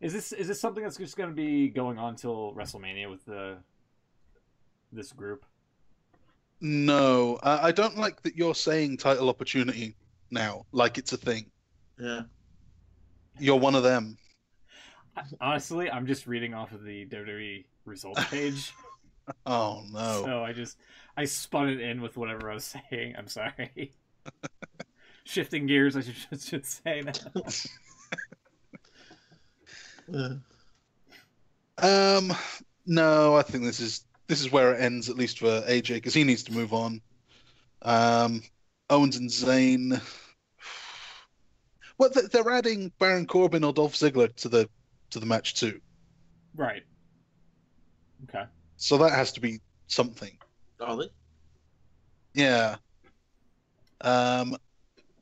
is this something that's just going to be going on till WrestleMania with this group? No, I don't like that you're saying title opportunity now, like it's a thing. Yeah. You're one of them. Honestly, I'm just reading off of the WWE results page. Oh, no. So I spun it in with whatever I was saying. I'm sorry. Shifting gears, I should say now. No, I think this is where it ends, at least for AJ, because he needs to move on. Owens and Zayn. Well, they're adding Baron Corbin or Dolph Ziggler to the match too. Right. Okay. So that has to be something. Are they? Yeah.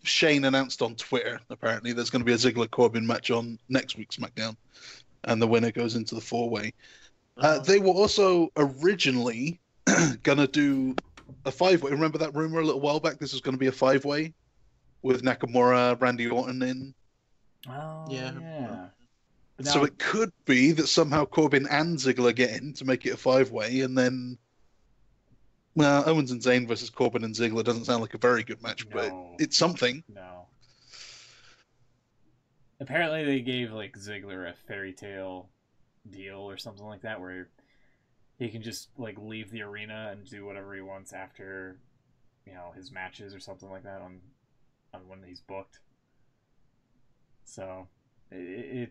Shane announced on Twitter, apparently, there's going to be a Ziggler-Corbin match on next week's SmackDown, and the winner goes into the four-way. They were also originally going to do a five-way. Remember that rumor a little while back? This was going to be a five-way with Nakamura, Randy Orton in. Oh, Yeah. Now, So it could be that somehow Corbin and Ziggler get in to make it a five-way, and then, well, Owens and Zayn versus Corbin and Ziggler doesn't sound like a very good match, but it's something. No. Apparently they gave Ziggler a fairy tale deal or something like that, where he can just leave the arena and do whatever he wants after, his matches or something like that on when he's booked. So they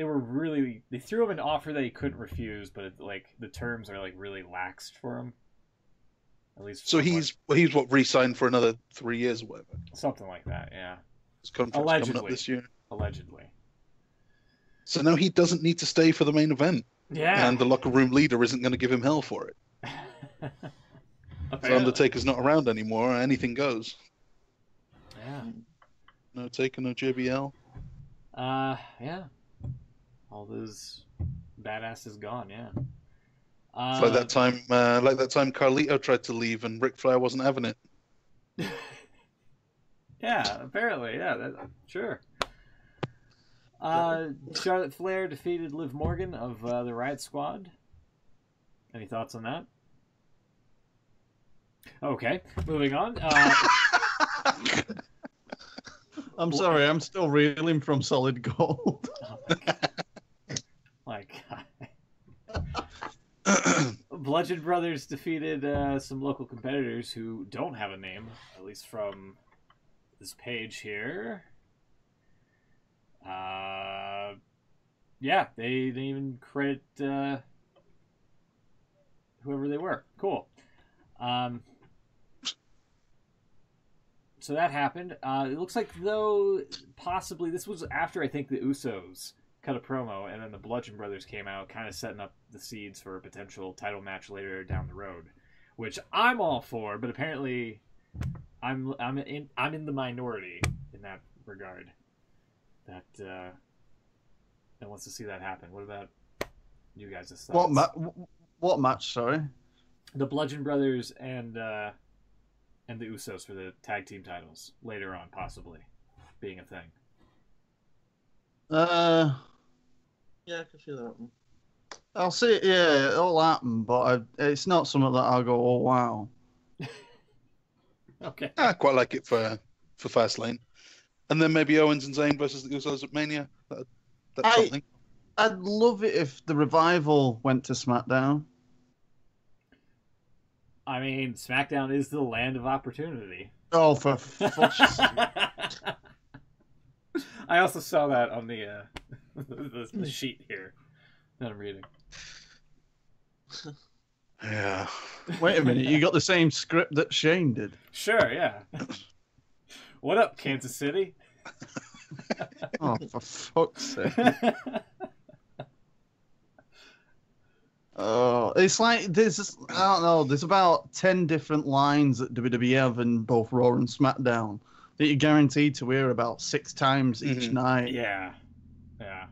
were really, they threw him an offer that he couldn't refuse, but the terms are really laxed for him. At least. So he's what, re-signed for another 3 years or whatever. Something like that, yeah. His contract's coming up this year. Allegedly. So now he doesn't need to stay for the main event. Yeah. And the locker room leader isn't going to give him hell for it. So Undertaker's not around anymore. Anything goes. Yeah. No Taker, no JBL. Yeah. All those badasses gone, yeah. It's like that time Carlito tried to leave and Ric Flair wasn't having it. Yeah, apparently, yeah, sure. Charlotte Flair defeated Liv Morgan of the Riot Squad. Any thoughts on that? Okay, moving on. I'm sorry, I'm still reeling from Solid Gold. My God. Bludgeon Brothers defeated some local competitors who don't have a name, at least from this page here. Yeah, they didn't even credit whoever they were. Cool. So that happened. It looks like, though, possibly this was after, I think, the Usos cut a promo, and then the Bludgeon Brothers came out, kind of setting up the seeds for a potential title match later down the road, which I'm all for. But apparently, I'm in the minority in that regard. That wants to see that happen. What about you guys' thoughts? What match? Sorry. The Bludgeon Brothers and the Usos for the tag team titles later on, possibly being a thing. Yeah, I can see that one. I'll see it. Yeah, it'll happen, but it's not something that I'll go, oh wow. Okay. I quite like it for Fastlane, and then maybe Owens and Zayn versus the Usos at Mania. That's something. I'd love it if the revival went to SmackDown. I mean, SmackDown is the land of opportunity. Oh, for fuck's sake. I also saw that on the the sheet here that I'm reading. Yeah. Wait a minute, you got the same script that Shane did. Sure, yeah. What up, Kansas City? Oh, for fuck's sake. Oh, it's like there's, I don't know, there's about 10 different lines that WWE have in both Raw and SmackDown that you're guaranteed to hear about 6 times each night. Yeah. Yeah.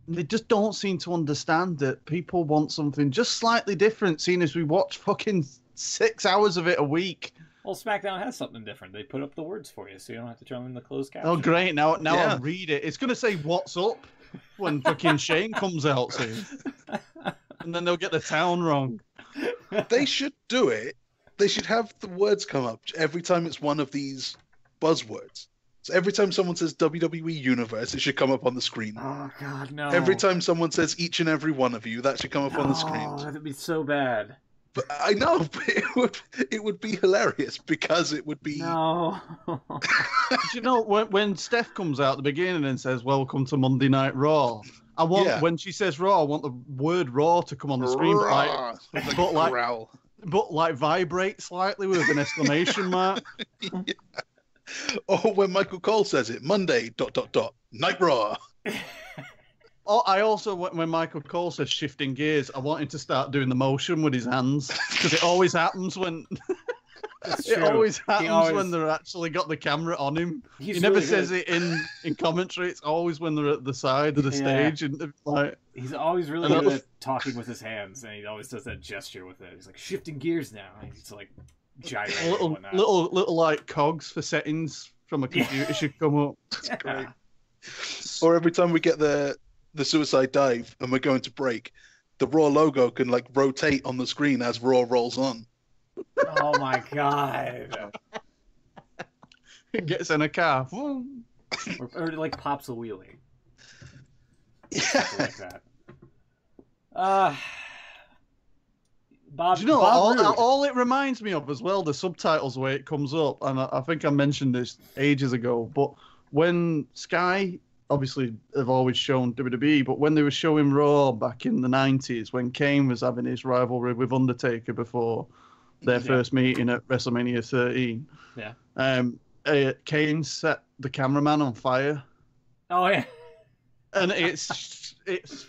They just don't seem to understand that people want something just slightly different, seeing as we watch fucking 6 hours of it a week. Well, SmackDown has something different. They put up the words for you, so you don't have to turn them in the closed caption. Oh, great. Now Yeah. I'll read it. It's going to say, "What's up?" when fucking Shane comes out soon. And then they'll get the town wrong. They should do it. They should have the words come up every time it's one of these buzzwords. So every time someone says WWE Universe, it should come up on the screen. Oh, God, no. Every time someone says each and every one of you, that should come up on the screen. Oh, that'd be so bad. But I know, but it would be hilarious because it would be. No. Do you know, when Steph comes out at the beginning and says, "Welcome to Monday Night Raw," I want, when she says Raw, I want the word Raw to come on the screen, but like vibrate slightly with an exclamation mark. Yeah. Or when Michael Cole says it, Monday, ... Night Raw. Oh, I also, when Michael Cole says shifting gears, I want him to start doing the motion with his hands, because it always happens when... It always happens when they're actually got the camera on him. He never says it in commentary. It's always when they're at the side of the stage. And like, he's always really good at talking with his hands, and he always does that gesture with it. He's like, shifting gears now. He's like gyrating and whatnot. Little like cogs for settings from a computer should come up. That's great. Or every time we get the suicide dive and we're going to break, the Raw logo can like rotate on the screen as Raw rolls on. Oh my God! It gets in a car, or like pops a wheelie. Yeah, something like that. Bob. Do you know, Bob all it reminds me of as well, the subtitles way it comes up, and I think I mentioned this ages ago, but when Sky obviously have always shown WWE, but when they were showing Raw back in the 90s, when Kane was having his rivalry with Undertaker before their first meeting at WrestleMania 13, Kane set the cameraman on fire. Oh yeah, and it's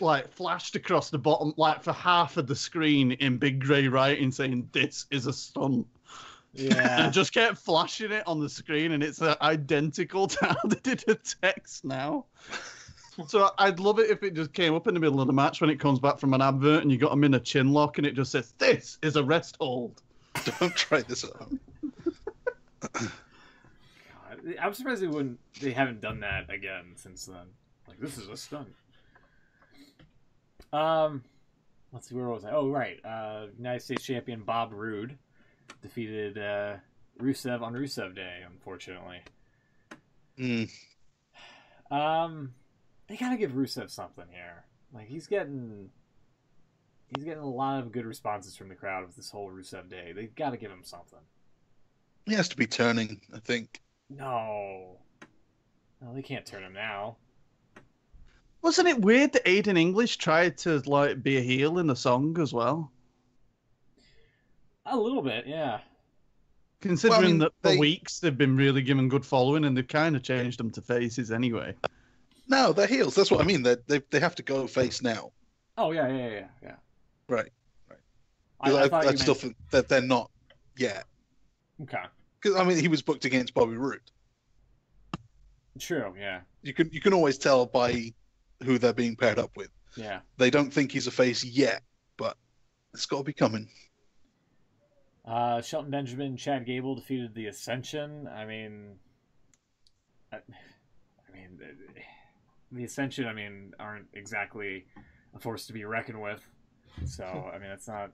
like flashed across the bottom, like for half of the screen in big grey writing saying "This is a stunt." Yeah, and just kept flashing it on the screen, and it's identical to how they did the text now. So I'd love it if it just came up in the middle of the match when it comes back from an advert, and you got them in a chin lock, and it just says, "This is a rest hold." Don't try this at home. God, I'm surprised they haven't done that again since then. Like, this is a stunt. Let's see, where was I? Oh, right. United States champion Bob Roode defeated Rusev on Rusev Day, unfortunately. They gotta give Rusev something here. Like, he's getting a lot of good responses from the crowd with this whole Rusev Day. They've got to give him something. He has to be turning, I think. No, they can't turn him now. Wasn't it weird that Aiden English tried to like be a heel in the song as well? A little bit, yeah. Considering that for weeks they've been really giving good following, and they've kind of changed them to faces anyway. No, they're heels. That's what I mean. They have to go face now. Oh yeah. Right. I still think that they're not yet. Okay. Because I mean, he was booked against Bobby Roode. True. Yeah. You can always tell by who they're being paired up with. Yeah. They don't think he's a face yet, but it's got to be coming. Shelton Benjamin, Chad Gable defeated the Ascension. I mean, the Ascension, aren't exactly a force to be reckoned with. So, I mean, it's not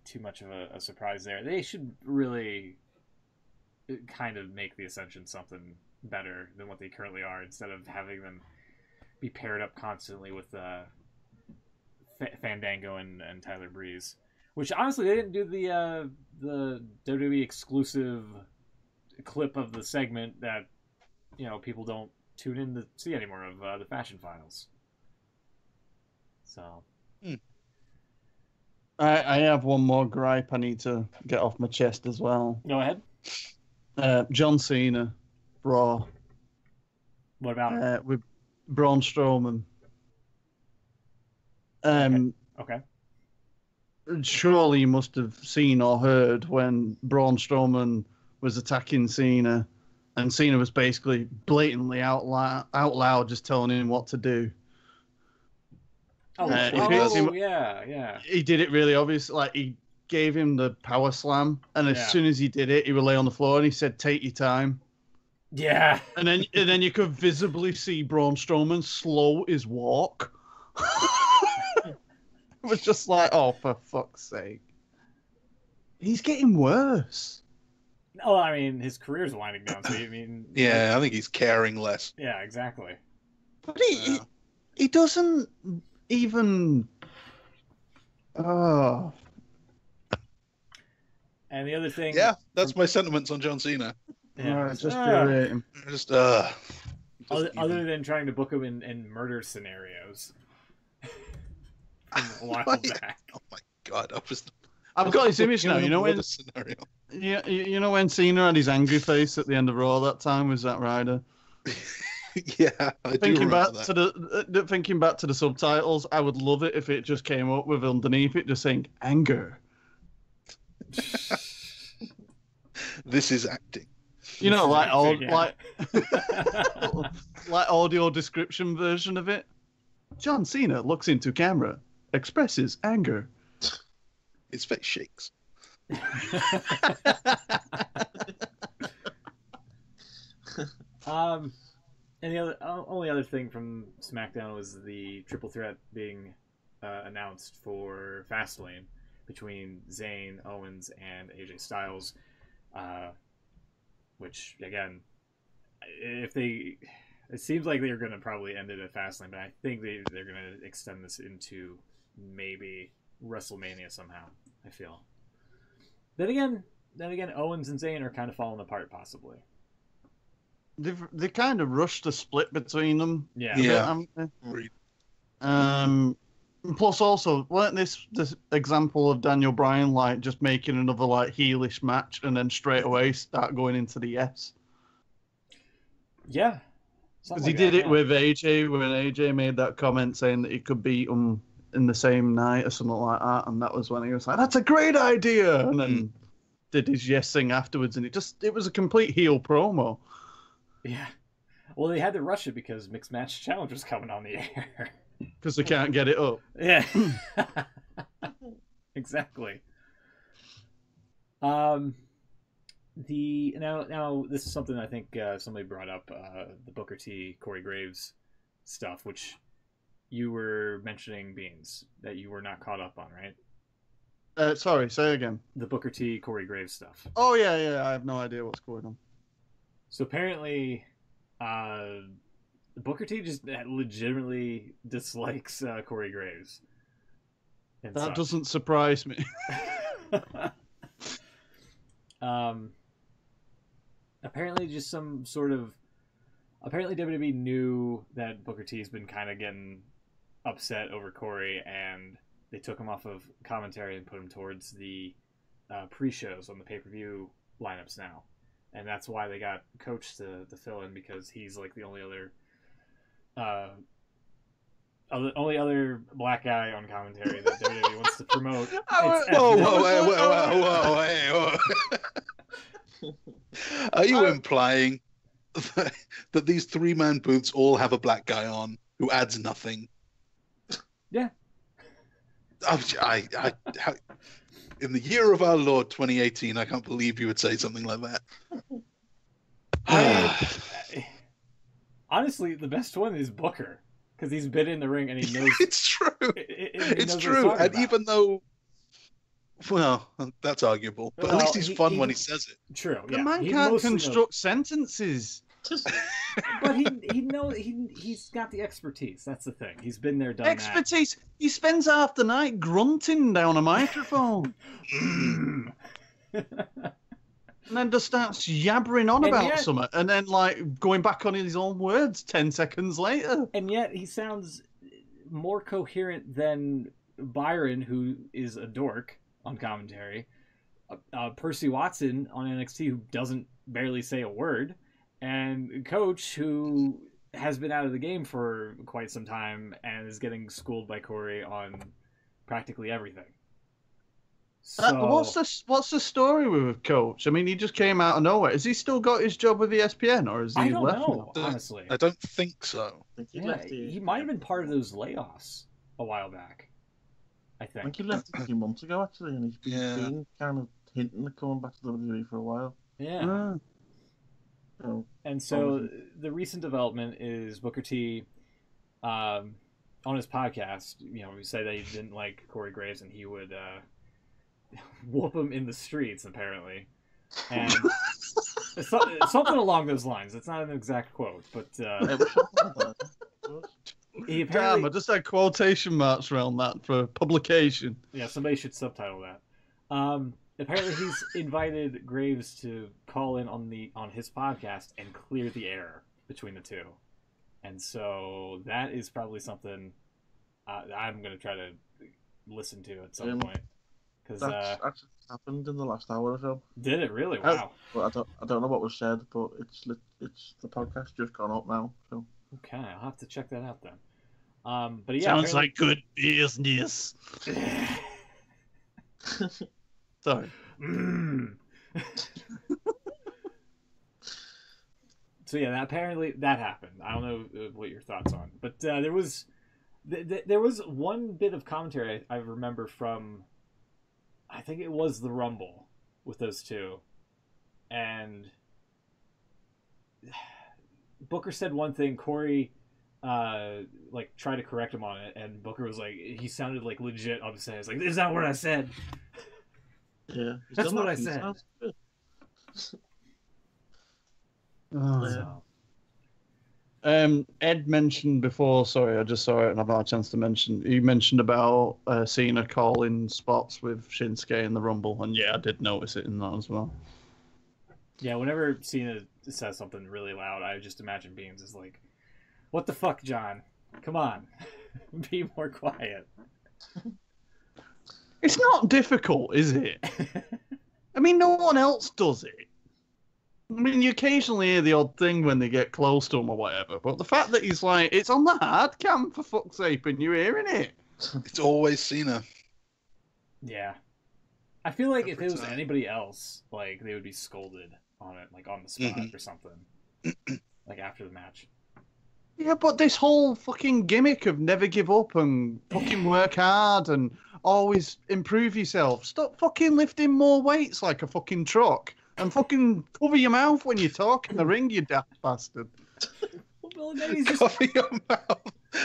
too much of a surprise there. They should really kind of make the Ascension something better than what they currently are, instead of having them be paired up constantly with Fandango and Tyler Breeze, which honestly they didn't do the WWE exclusive clip of the segment that people don't tune in to see anymore of the Fashion Files. So I have one more gripe I need to get off my chest as well. Go ahead. John Cena, Raw. What about it? With Braun Strowman. Okay. Surely you must have seen or heard when Braun Strowman was attacking Cena, and Cena was basically blatantly out loud just telling him what to do. Yeah. He did it really obvious. Like, he gave him the power slam, and as soon as he did it, he would lay on the floor and he said, "Take your time." Yeah. And then you could visibly see Braun Strowman slow his walk. It was just like, oh, for fuck's sake. He's getting worse. Oh, I mean, his career's winding down, so I mean... Yeah, I think he's caring less. Yeah, exactly. But he doesn't even... Oh. And the other thing... Yeah, that's my sentiments on John Cena. Yeah, just irritating. Just, other than trying to book him in murder scenarios. A while back. Oh my god, I've got his image now. You know when? Scenario. Yeah, you know when Cena had his angry face at the end of Raw that time with Zack Ryder. Yeah, Thinking back to the subtitles, I would love it if it just came up with underneath it just saying anger. This is acting. You know, like audio description version of it. John Cena looks into camera, expresses anger. His face shakes. And the only other thing from SmackDown was the triple threat being announced for Fastlane between Zayn, Owens, and AJ Styles. Which, again, it seems like they're going to probably end it at Fastlane, but I think they're going to extend this into maybe WrestleMania somehow, I feel. Then again, Owens and Zayn are kind of falling apart, possibly. They kind of rushed the split between them. Yeah. Plus, also, weren't this example of Daniel Bryan like just making another like heelish match and then straight away start going into the yes? Yeah. Because he did it with AJ when AJ made that comment saying that he could beat him in the same night or something like that, and that was when he was like, "That's a great idea," and then did his yes thing afterwards, and it was a complete heel promo. Yeah. Well, they had to rush it because Mixed Match Challenge was coming on the air. Because they can't get it up. Yeah. Exactly. Now this is something I think somebody brought up, the Booker T, Corey Graves stuff, which you were mentioning, Beans, that you were not caught up on, right? Sorry, say again. The Booker T, Corey Graves stuff. Oh, yeah, I have no idea what's going on. So apparently, Booker T just legitimately dislikes Corey Graves. That doesn't surprise me. Apparently just some sort of... Apparently WWE knew that Booker T's been kind of getting upset over Corey, and they took him off of commentary and put him towards the pre-shows on the pay-per-view lineups now. And that's why they got Coach to fill in, because he's like the only other black guy on commentary that WWE wants to promote. Whoa. Are you implying that these three-man booths all have a black guy on who adds nothing? Yeah. In the year of our Lord 2018, I can't believe you would say something like that. Honestly, the best one is Booker, because he's been in the ring and he knows. It's true. It's true. And even though, well, that's arguable, but at least he's fun when he says it. True. The man can't construct sentences. But he's got the expertise. That's the thing. He's been there, done expertise. That. He spends half the night grunting down a microphone. And then just starts yabbering on about something, and then like going back on his own words 10 seconds later. And yet he sounds more coherent than Byron, who is a dork on commentary, Percy Watson on NXT, who doesn't barely say a word, and Coach, who has been out of the game for quite some time and is getting schooled by Corey on practically everything. So, what's the story with Coach? I mean, he just came out of nowhere. Has he still got his job with ESPN, or is he left? I don't know, honestly. I don't think so. He might have been part of those layoffs a while back. I think he left a few months ago, actually, and he's been kind of hinting at coming back to WWE for a while. Yeah. And so the recent development is Booker T, on his podcast, you know, he said that he didn't like Corey Graves and he would whoop him in the streets, apparently. And something along those lines. It's not an exact quote, but he apparently... Damn, I just had quotation marks around that for publication. Yeah, somebody should subtitle that. Apparently he's invited Graves to call in on his podcast and clear the air between the two. And so that is probably something I'm going to try to listen to at some point. Cause, that's actually happened in the last hour or so. Did it really? Wow. But I don't know what was said, but it's the podcast just gone up now. So okay, I'll have to check that out then. But yeah, sounds like good business. Sorry. So yeah, apparently that happened. I don't know what your thoughts on, but there was one bit of commentary I remember from, I think it was the Rumble with those two, and Booker said one thing, Corey like tried to correct him on it, and Booker was like, he sounded like legit upset. He's like, "Is that what I said?" Yeah, that's what I said. Ed mentioned before, sorry, I just saw it and I've had a chance to mention, he mentioned about Cena calling spots with Shinsuke in the Rumble, and yeah, I did notice it in that as well. Yeah, whenever Cena says something really loud, I just imagine Beans is like, "What the fuck, John? Come on, be more quiet." It's not difficult, is it? I mean, no one else does it. I mean, you occasionally hear the odd thing when they get close to him or whatever, but the fact that he's like, it's on the hard cam for fuck's sake, and you're hearing it. It's always Cena. Yeah. I feel like if it was anybody else, like, they would be scolded on it, like, on the spot or something. Like, after the match. Yeah, but this whole fucking gimmick of never give up and fucking work hard and always improve yourself. Stop fucking lifting more weights like a fucking truck. And fucking cover your mouth when you talk in the ring, you daft bastard. Well, then he's just... Cover your mouth.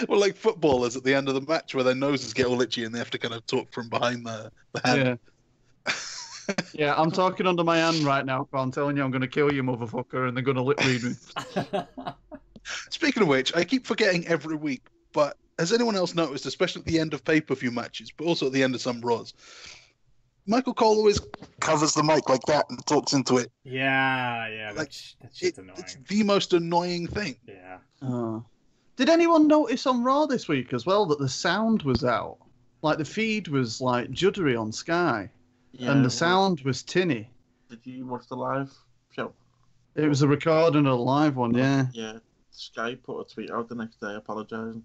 Well, like footballers at the end of the match where their noses get all itchy and they have to kind of talk from behind the hand. Yeah. Yeah, I'm talking under my hand right now. I'm telling you, I'm going to kill you, motherfucker, and they're going to lip read me. Speaking of which, I keep forgetting every week, but has anyone else noticed, especially at the end of pay-per-view matches, but also at the end of some Raws, Michael Cole always covers the mic like that and talks into it. Yeah, like, that shit's annoying. It's the most annoying thing. Yeah. Did anyone notice on Raw this week as well that the sound was out? Like, the feed was, like, juddery on Sky, and the sound was tinny. Did you watch the live show? It was a recording of a live one, yeah. Yeah. Sky put a tweet out the next day apologising.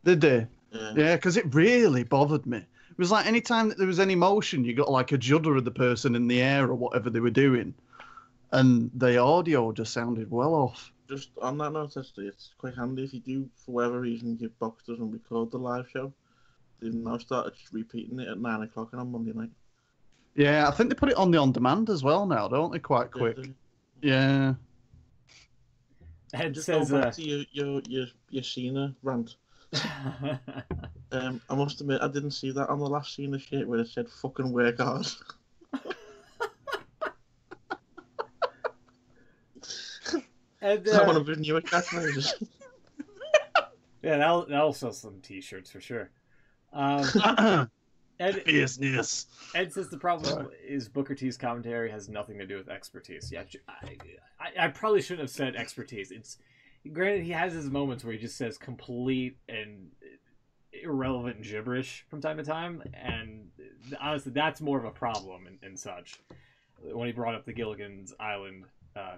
Did they? Yeah, because it really bothered me. It was like any time that there was any motion, you got like a judder of the person in the air or whatever they were doing. And the audio just sounded well off. Just on that note, actually, it's quite handy if you do, for whatever reason, your box doesn't record the live show. They've now started just repeating it at 9 o'clock on Monday night. Yeah, I think they put it on the on-demand as well now, don't they? Quite quick. Yeah. Ed Just says, going back to your Cena rant. I must admit, I didn't see that on the last Cena shit where it said fucking work hard. And, Is that one of his newer catchphrases? yeah, that'll sell some T-shirts for sure. Ed Business. says the problem is Booker T's commentary has nothing to do with expertise. Yeah, I probably shouldn't have said expertise. It's granted he has his moments where he just says complete and irrelevant gibberish from time to time, and honestly, that's more of a problem and such. When he brought up the Gilligan's Island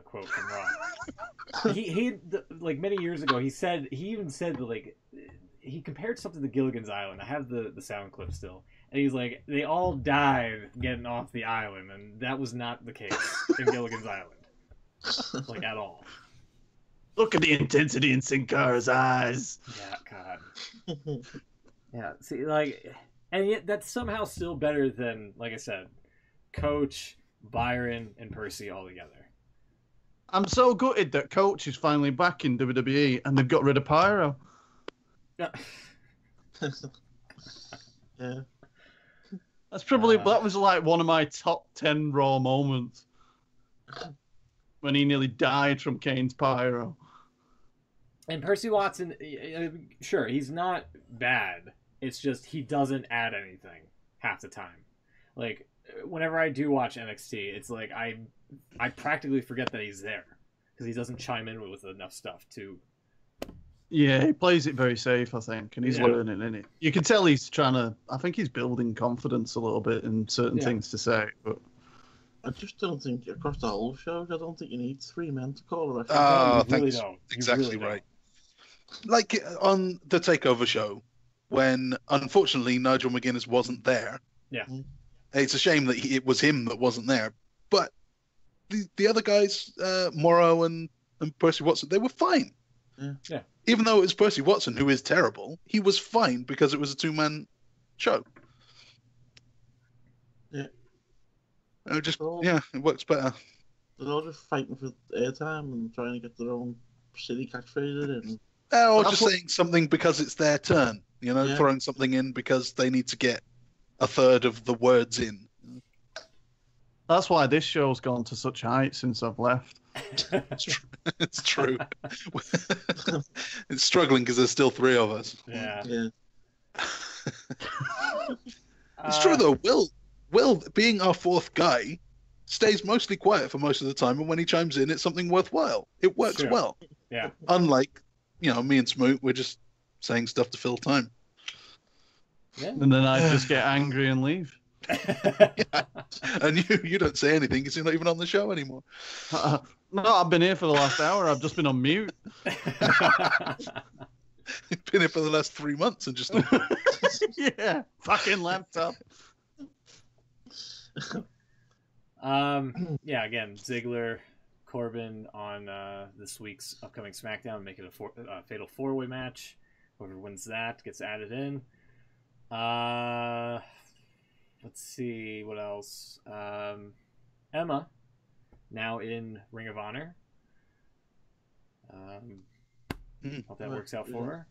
quote from Raw, he like many years ago, he even said that, like, he compared something to Gilligan's Island. I have the sound clip still. And he's like, they all died getting off the island, and that was not the case in Gilligan's Island. Like, at all. Look at the intensity in Sin Cara's eyes. Yeah, God. Yeah, see, like, and yet that's somehow still better than, like I said, Coach, Byron, and Percy all together. I'm so gutted that Coach is finally back in WWE and they've got rid of Pyro. Yeah. Yeah. That was like one of my top 10 Raw moments. When he nearly died from Kane's Pyro. And Percy Watson, sure, he's not bad. It's just he doesn't add anything half the time. Like, whenever I do watch NXT, it's like I practically forget that he's there. Because he doesn't chime in with enough stuff to... Yeah, he plays it very safe, I think, and he's learning, isn't it? You can tell he's trying to... I think he's building confidence a little bit in certain things to say, but... I just don't think, across the whole show, I don't think you need 3 men to call it. Oh, really thanks. don't. Exactly right. Like on the Takeover show, when unfortunately Nigel McGuinness wasn't there. Yeah. It's a shame that it was him that wasn't there. But the other guys, Morrow and Percy Watson, they were fine. Yeah. Even though it was Percy Watson, who is terrible, he was fine because it was a 2-man show. Yeah. It works better. They're all just fighting for airtime and trying to get their own silly catchphrases in. Or just saying something because it's their turn. Throwing something in because they need to get a third of the words in. That's why this show's gone to such heights since I've left. It's true. It's struggling because there's still 3 of us. Yeah. It's true though. Will, being our 4th guy, stays mostly quiet for most of the time, and when he chimes in, it's something worthwhile. It works well. Yeah. Unlike, me and Smoot, we're just saying stuff to fill time. Yeah. And then I just get angry and leave. Yeah. And you don't say anything because you're not even on the show anymore. No, I've been here for the last hour. I've just been on mute. You've been here for the last 3 months and just... Yeah, fucking laptop. Again, Ziggler, Corbin on this week's upcoming SmackDown, make it a fatal 4-way match. Whoever wins that gets added in. Let's see what else. Emma, now in Ring of Honor. Hope that works out for her.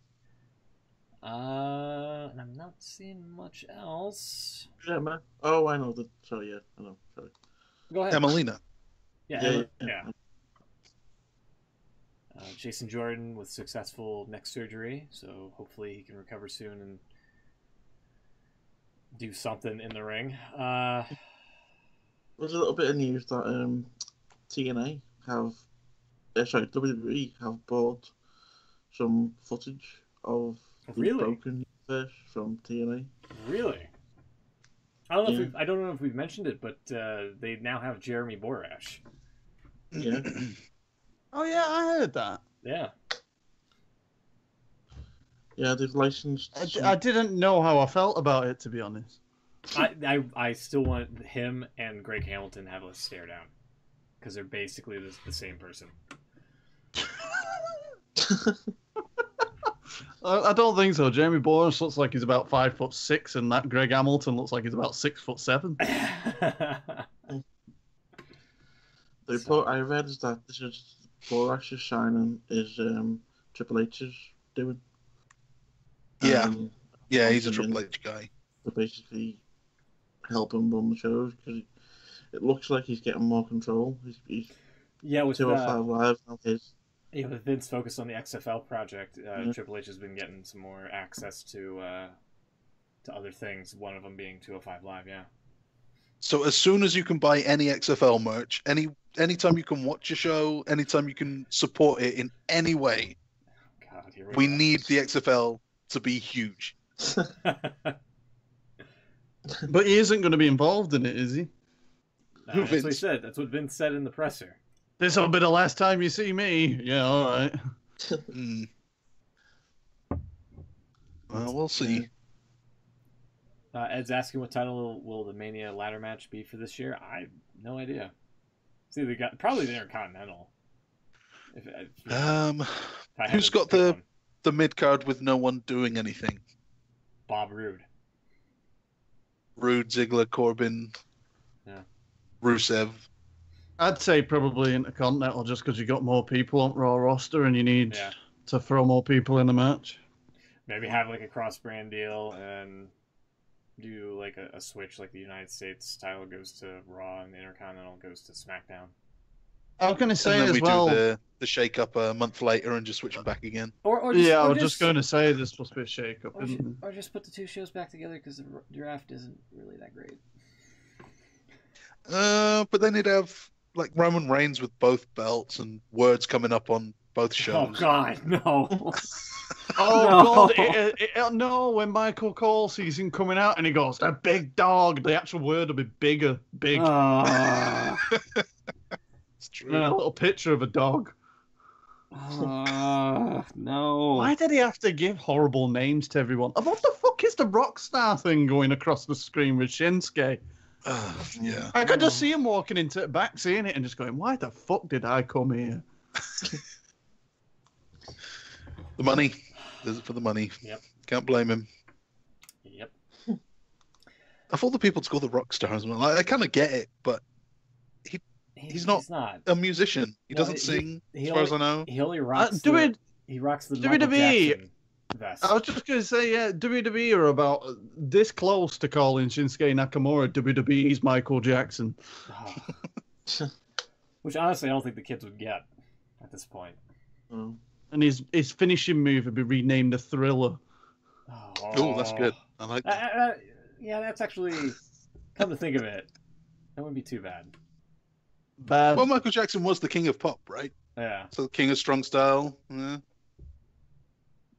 And I'm not seeing much else. Emma? Oh, I know. Sorry, yeah. I know. Sorry. Go ahead. Emelina. Yeah. Jason Jordan with successful neck surgery, so hopefully he can recover soon and do something in the ring. There's a little bit of news that TNA WWE have bought some footage of the Broken Universe from TNA. Really? I don't know if we've mentioned it, but they now have Jeremy Borash. Yeah. Oh yeah, I heard that. Yeah. Yeah, they've licensed. I didn't know how I felt about it, to be honest. I still want him and Greg Hamilton to have a stare down because they're basically the same person. I don't think so. Jamie Borash looks like he's about 5'6", and that Greg Hamilton looks like he's about 6'7". I read that this is Borash's signing is Triple H is doing. Yeah, he's a Triple H guy. To basically help him run the shows because it looks like he's getting more control. He's with 205 Live now his. Yeah, with Vince focused on the XFL project, Triple H has been getting some more access to other things. One of them being 205 Live. Yeah. So as soon as you can buy any XFL merch, anytime you can watch a show, anytime you can support it in any way, God, here we go. need the XFL to be huge. But he isn't going to be involved in it, is he? That's what he Vince? said. That's what Vince said in the presser. This will be the last time you see me. Yeah, all right. Mm. Well, we'll see. Ed's asking what title will the Mania ladder match be for this year. I have no idea. See, they got probably the Intercontinental. If I Who's had to got pick the one. mid card with no one doing anything? Bob Roode? Rude, Ziggler, Corbin, Yeah. Rusev. I'd say probably Intercontinental just because you got more people on Raw roster and you need to throw more people in the match. Maybe have like a cross-brand deal and do like a switch, like the United States title goes to Raw and the Intercontinental goes to SmackDown. I was going to say And then as we well. do the shake up a month later and just switch them back again. Or I was just going to say there's supposed to be a shake-up. Or just put the two shows back together because the draft isn't really that great. But then you'd have like Roman Reigns with both belts and words coming up on both shows. Oh God, no! Oh God! No, when Michael Cole sees him coming out and he goes, "A big dog," the actual word will be bigger, big. It's true. And a little picture of a dog. No. Why did he have to give horrible names to everyone? And what the fuck is the Rockstar thing going across the screen with Shinsuke? Yeah. I could just see him walking into it back, seeing it, and just going, "Why the fuck did I come here?" The money. Does it for the money. Yep. Can't blame him. Yep. Of all the people to call the rock star as well, I kind of get it, but he's not a musician. He doesn't sing, as far as I know. He only rocks he rocks the Michael Jackson vest. I was just going to say, yeah, WWE are about this close to calling Shinsuke Nakamura WWE's Michael Jackson. Which honestly I don't think the kids would get at this point. And his finishing move would be renamed the Thriller. Oh, that's good. I like that. Yeah, that's actually, come to think of it, that wouldn't be too bad. Well, Michael Jackson was the king of pop, right? Yeah. So the king of strong style. Yeah.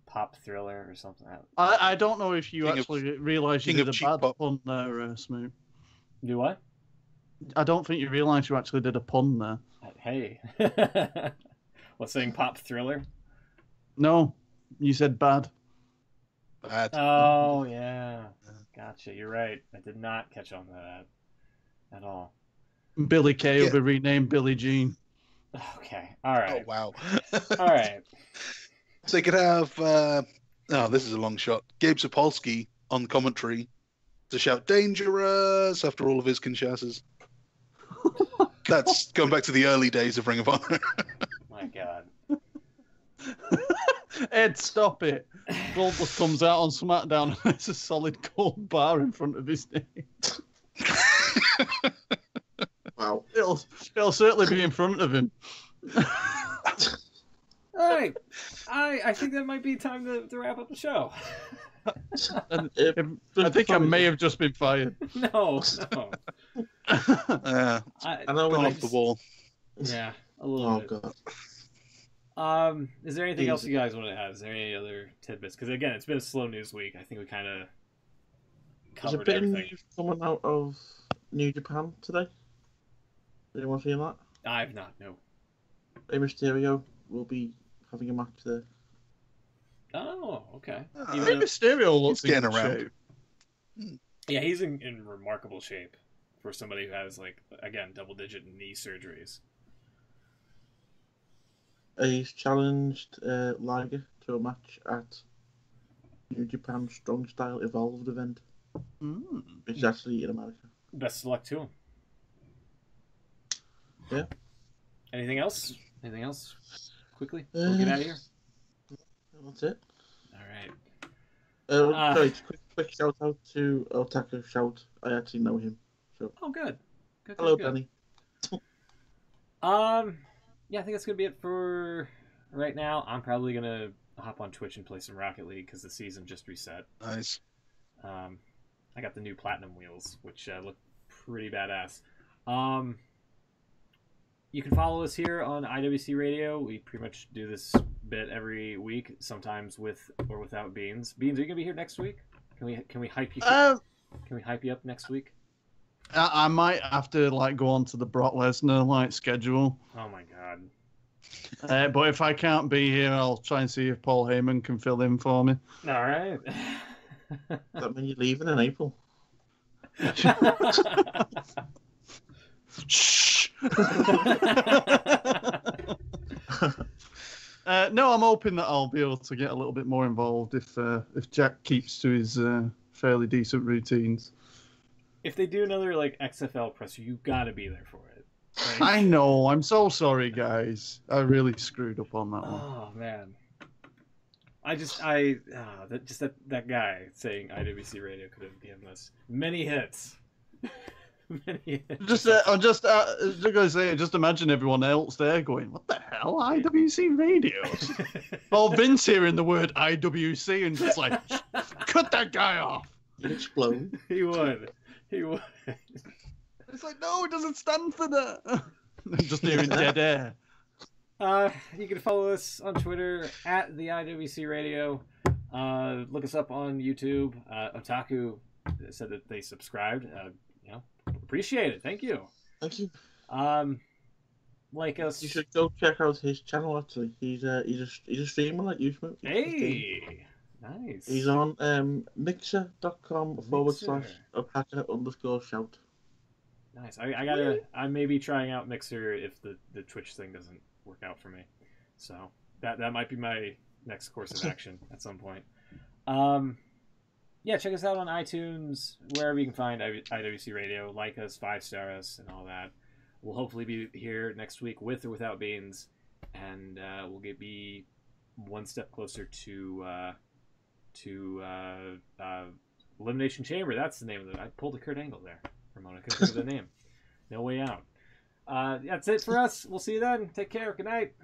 Pop Thriller or something. I don't know if you actually realise you did a bad pun there, Smoot. Do what? I don't think you realise you actually did a pun there. Hey. What, saying Pop Thriller? No, you said bad. Bad. Oh, yeah. Gotcha, you're right. I did not catch on to that at all. Billy Kay will be renamed Billie Jean. Okay, all right. Oh, wow. All right. So you could have, this is a long shot, Gabe Sapolsky on commentary to shout dangerous after all of his Kinshasas. That's going back to the early days of Ring of Honor. My God. Ed, stop it. Goldust comes out on SmackDown and there's a solid gold bar in front of his name. Wow. It'll certainly be in front of him. All right. I think that might be time to wrap up the show. I think I may have just been fired. No. I know we're off the wall. Yeah, a little bit. God. Is there anything else you guys want to add? Is there any other tidbits? Because again, it's been a slow news week. I think we kind of covered There's a bit everything. of news coming out of New Japan today. Did anyone see that? I've not. No. Rey Mysterio will be having a match there. Oh, okay. Rey Mysterio looks getting around. Shape. Yeah, he's in remarkable shape for somebody who has, like, again, double-digit knee surgeries. He's challenged Liger to a match at New Japan Strong Style Evolved event. It's actually in America. Best of luck to him. Yeah. Anything else? Anything else? Quickly, we'll get out of here. That's it. All right. Sorry, quick shout out to Otaka Shout. I actually know him. So. Oh, good. Hello, good. Benny. Yeah, I think that's gonna be it for right now, I'm probably gonna hop on Twitch and play some Rocket League because the season just reset. Nice. I got the new platinum wheels, which look pretty badass. You can follow us here on IWC Radio. We pretty much do this bit every week, sometimes with or without Beans. Beans, are you gonna be here next week? Can we hype you? Can we hype you up next week? I might have to go on to the Brock Lesnar schedule. Oh my god. But if I can't be here, I'll try and see if Paul Heyman can fill in for me. All right. That mean you're leaving in April? Shh. No, I'm hoping that I'll be able to get a little bit more involved if Jack keeps to his fairly decent routines. If they do another XFL presser, you gotta be there for it. I know. I'm so sorry, guys. I really screwed up on that one. Oh man. That guy saying IWC Radio could have given us many hits. Many hits. I'm just gonna say, just imagine everyone else there going, "What the hell, IWC Radio?" Well, Vince hearing the word IWC and just cut that guy off. He'd explode. He would. It's no, it doesn't stand for that. Just hearing dead air. You can follow us on Twitter at the IWC Radio. Look us up on YouTube. Otaku said that they subscribed. Appreciate it. Thank you. Thank you. Like us. You should go check out his channel. Actually, he's a streamer like you. Hey, nice. He's on mixer.com/Opaka_shout. Nice. I may be trying out Mixer if the Twitch thing doesn't work out for me. So that might be my next course of action at some point. Yeah, check us out on iTunes, wherever you can find IWC Radio. Like us, 5-star us, and all that. We'll hopefully be here next week with or without Beans, and we'll be one step closer to Elimination Chamber. That's the name of it. I pulled a Kurt Angle there, Ramona. I couldn't think of the name. No Way Out. That's it for us. We'll see you then. Take care. Good night.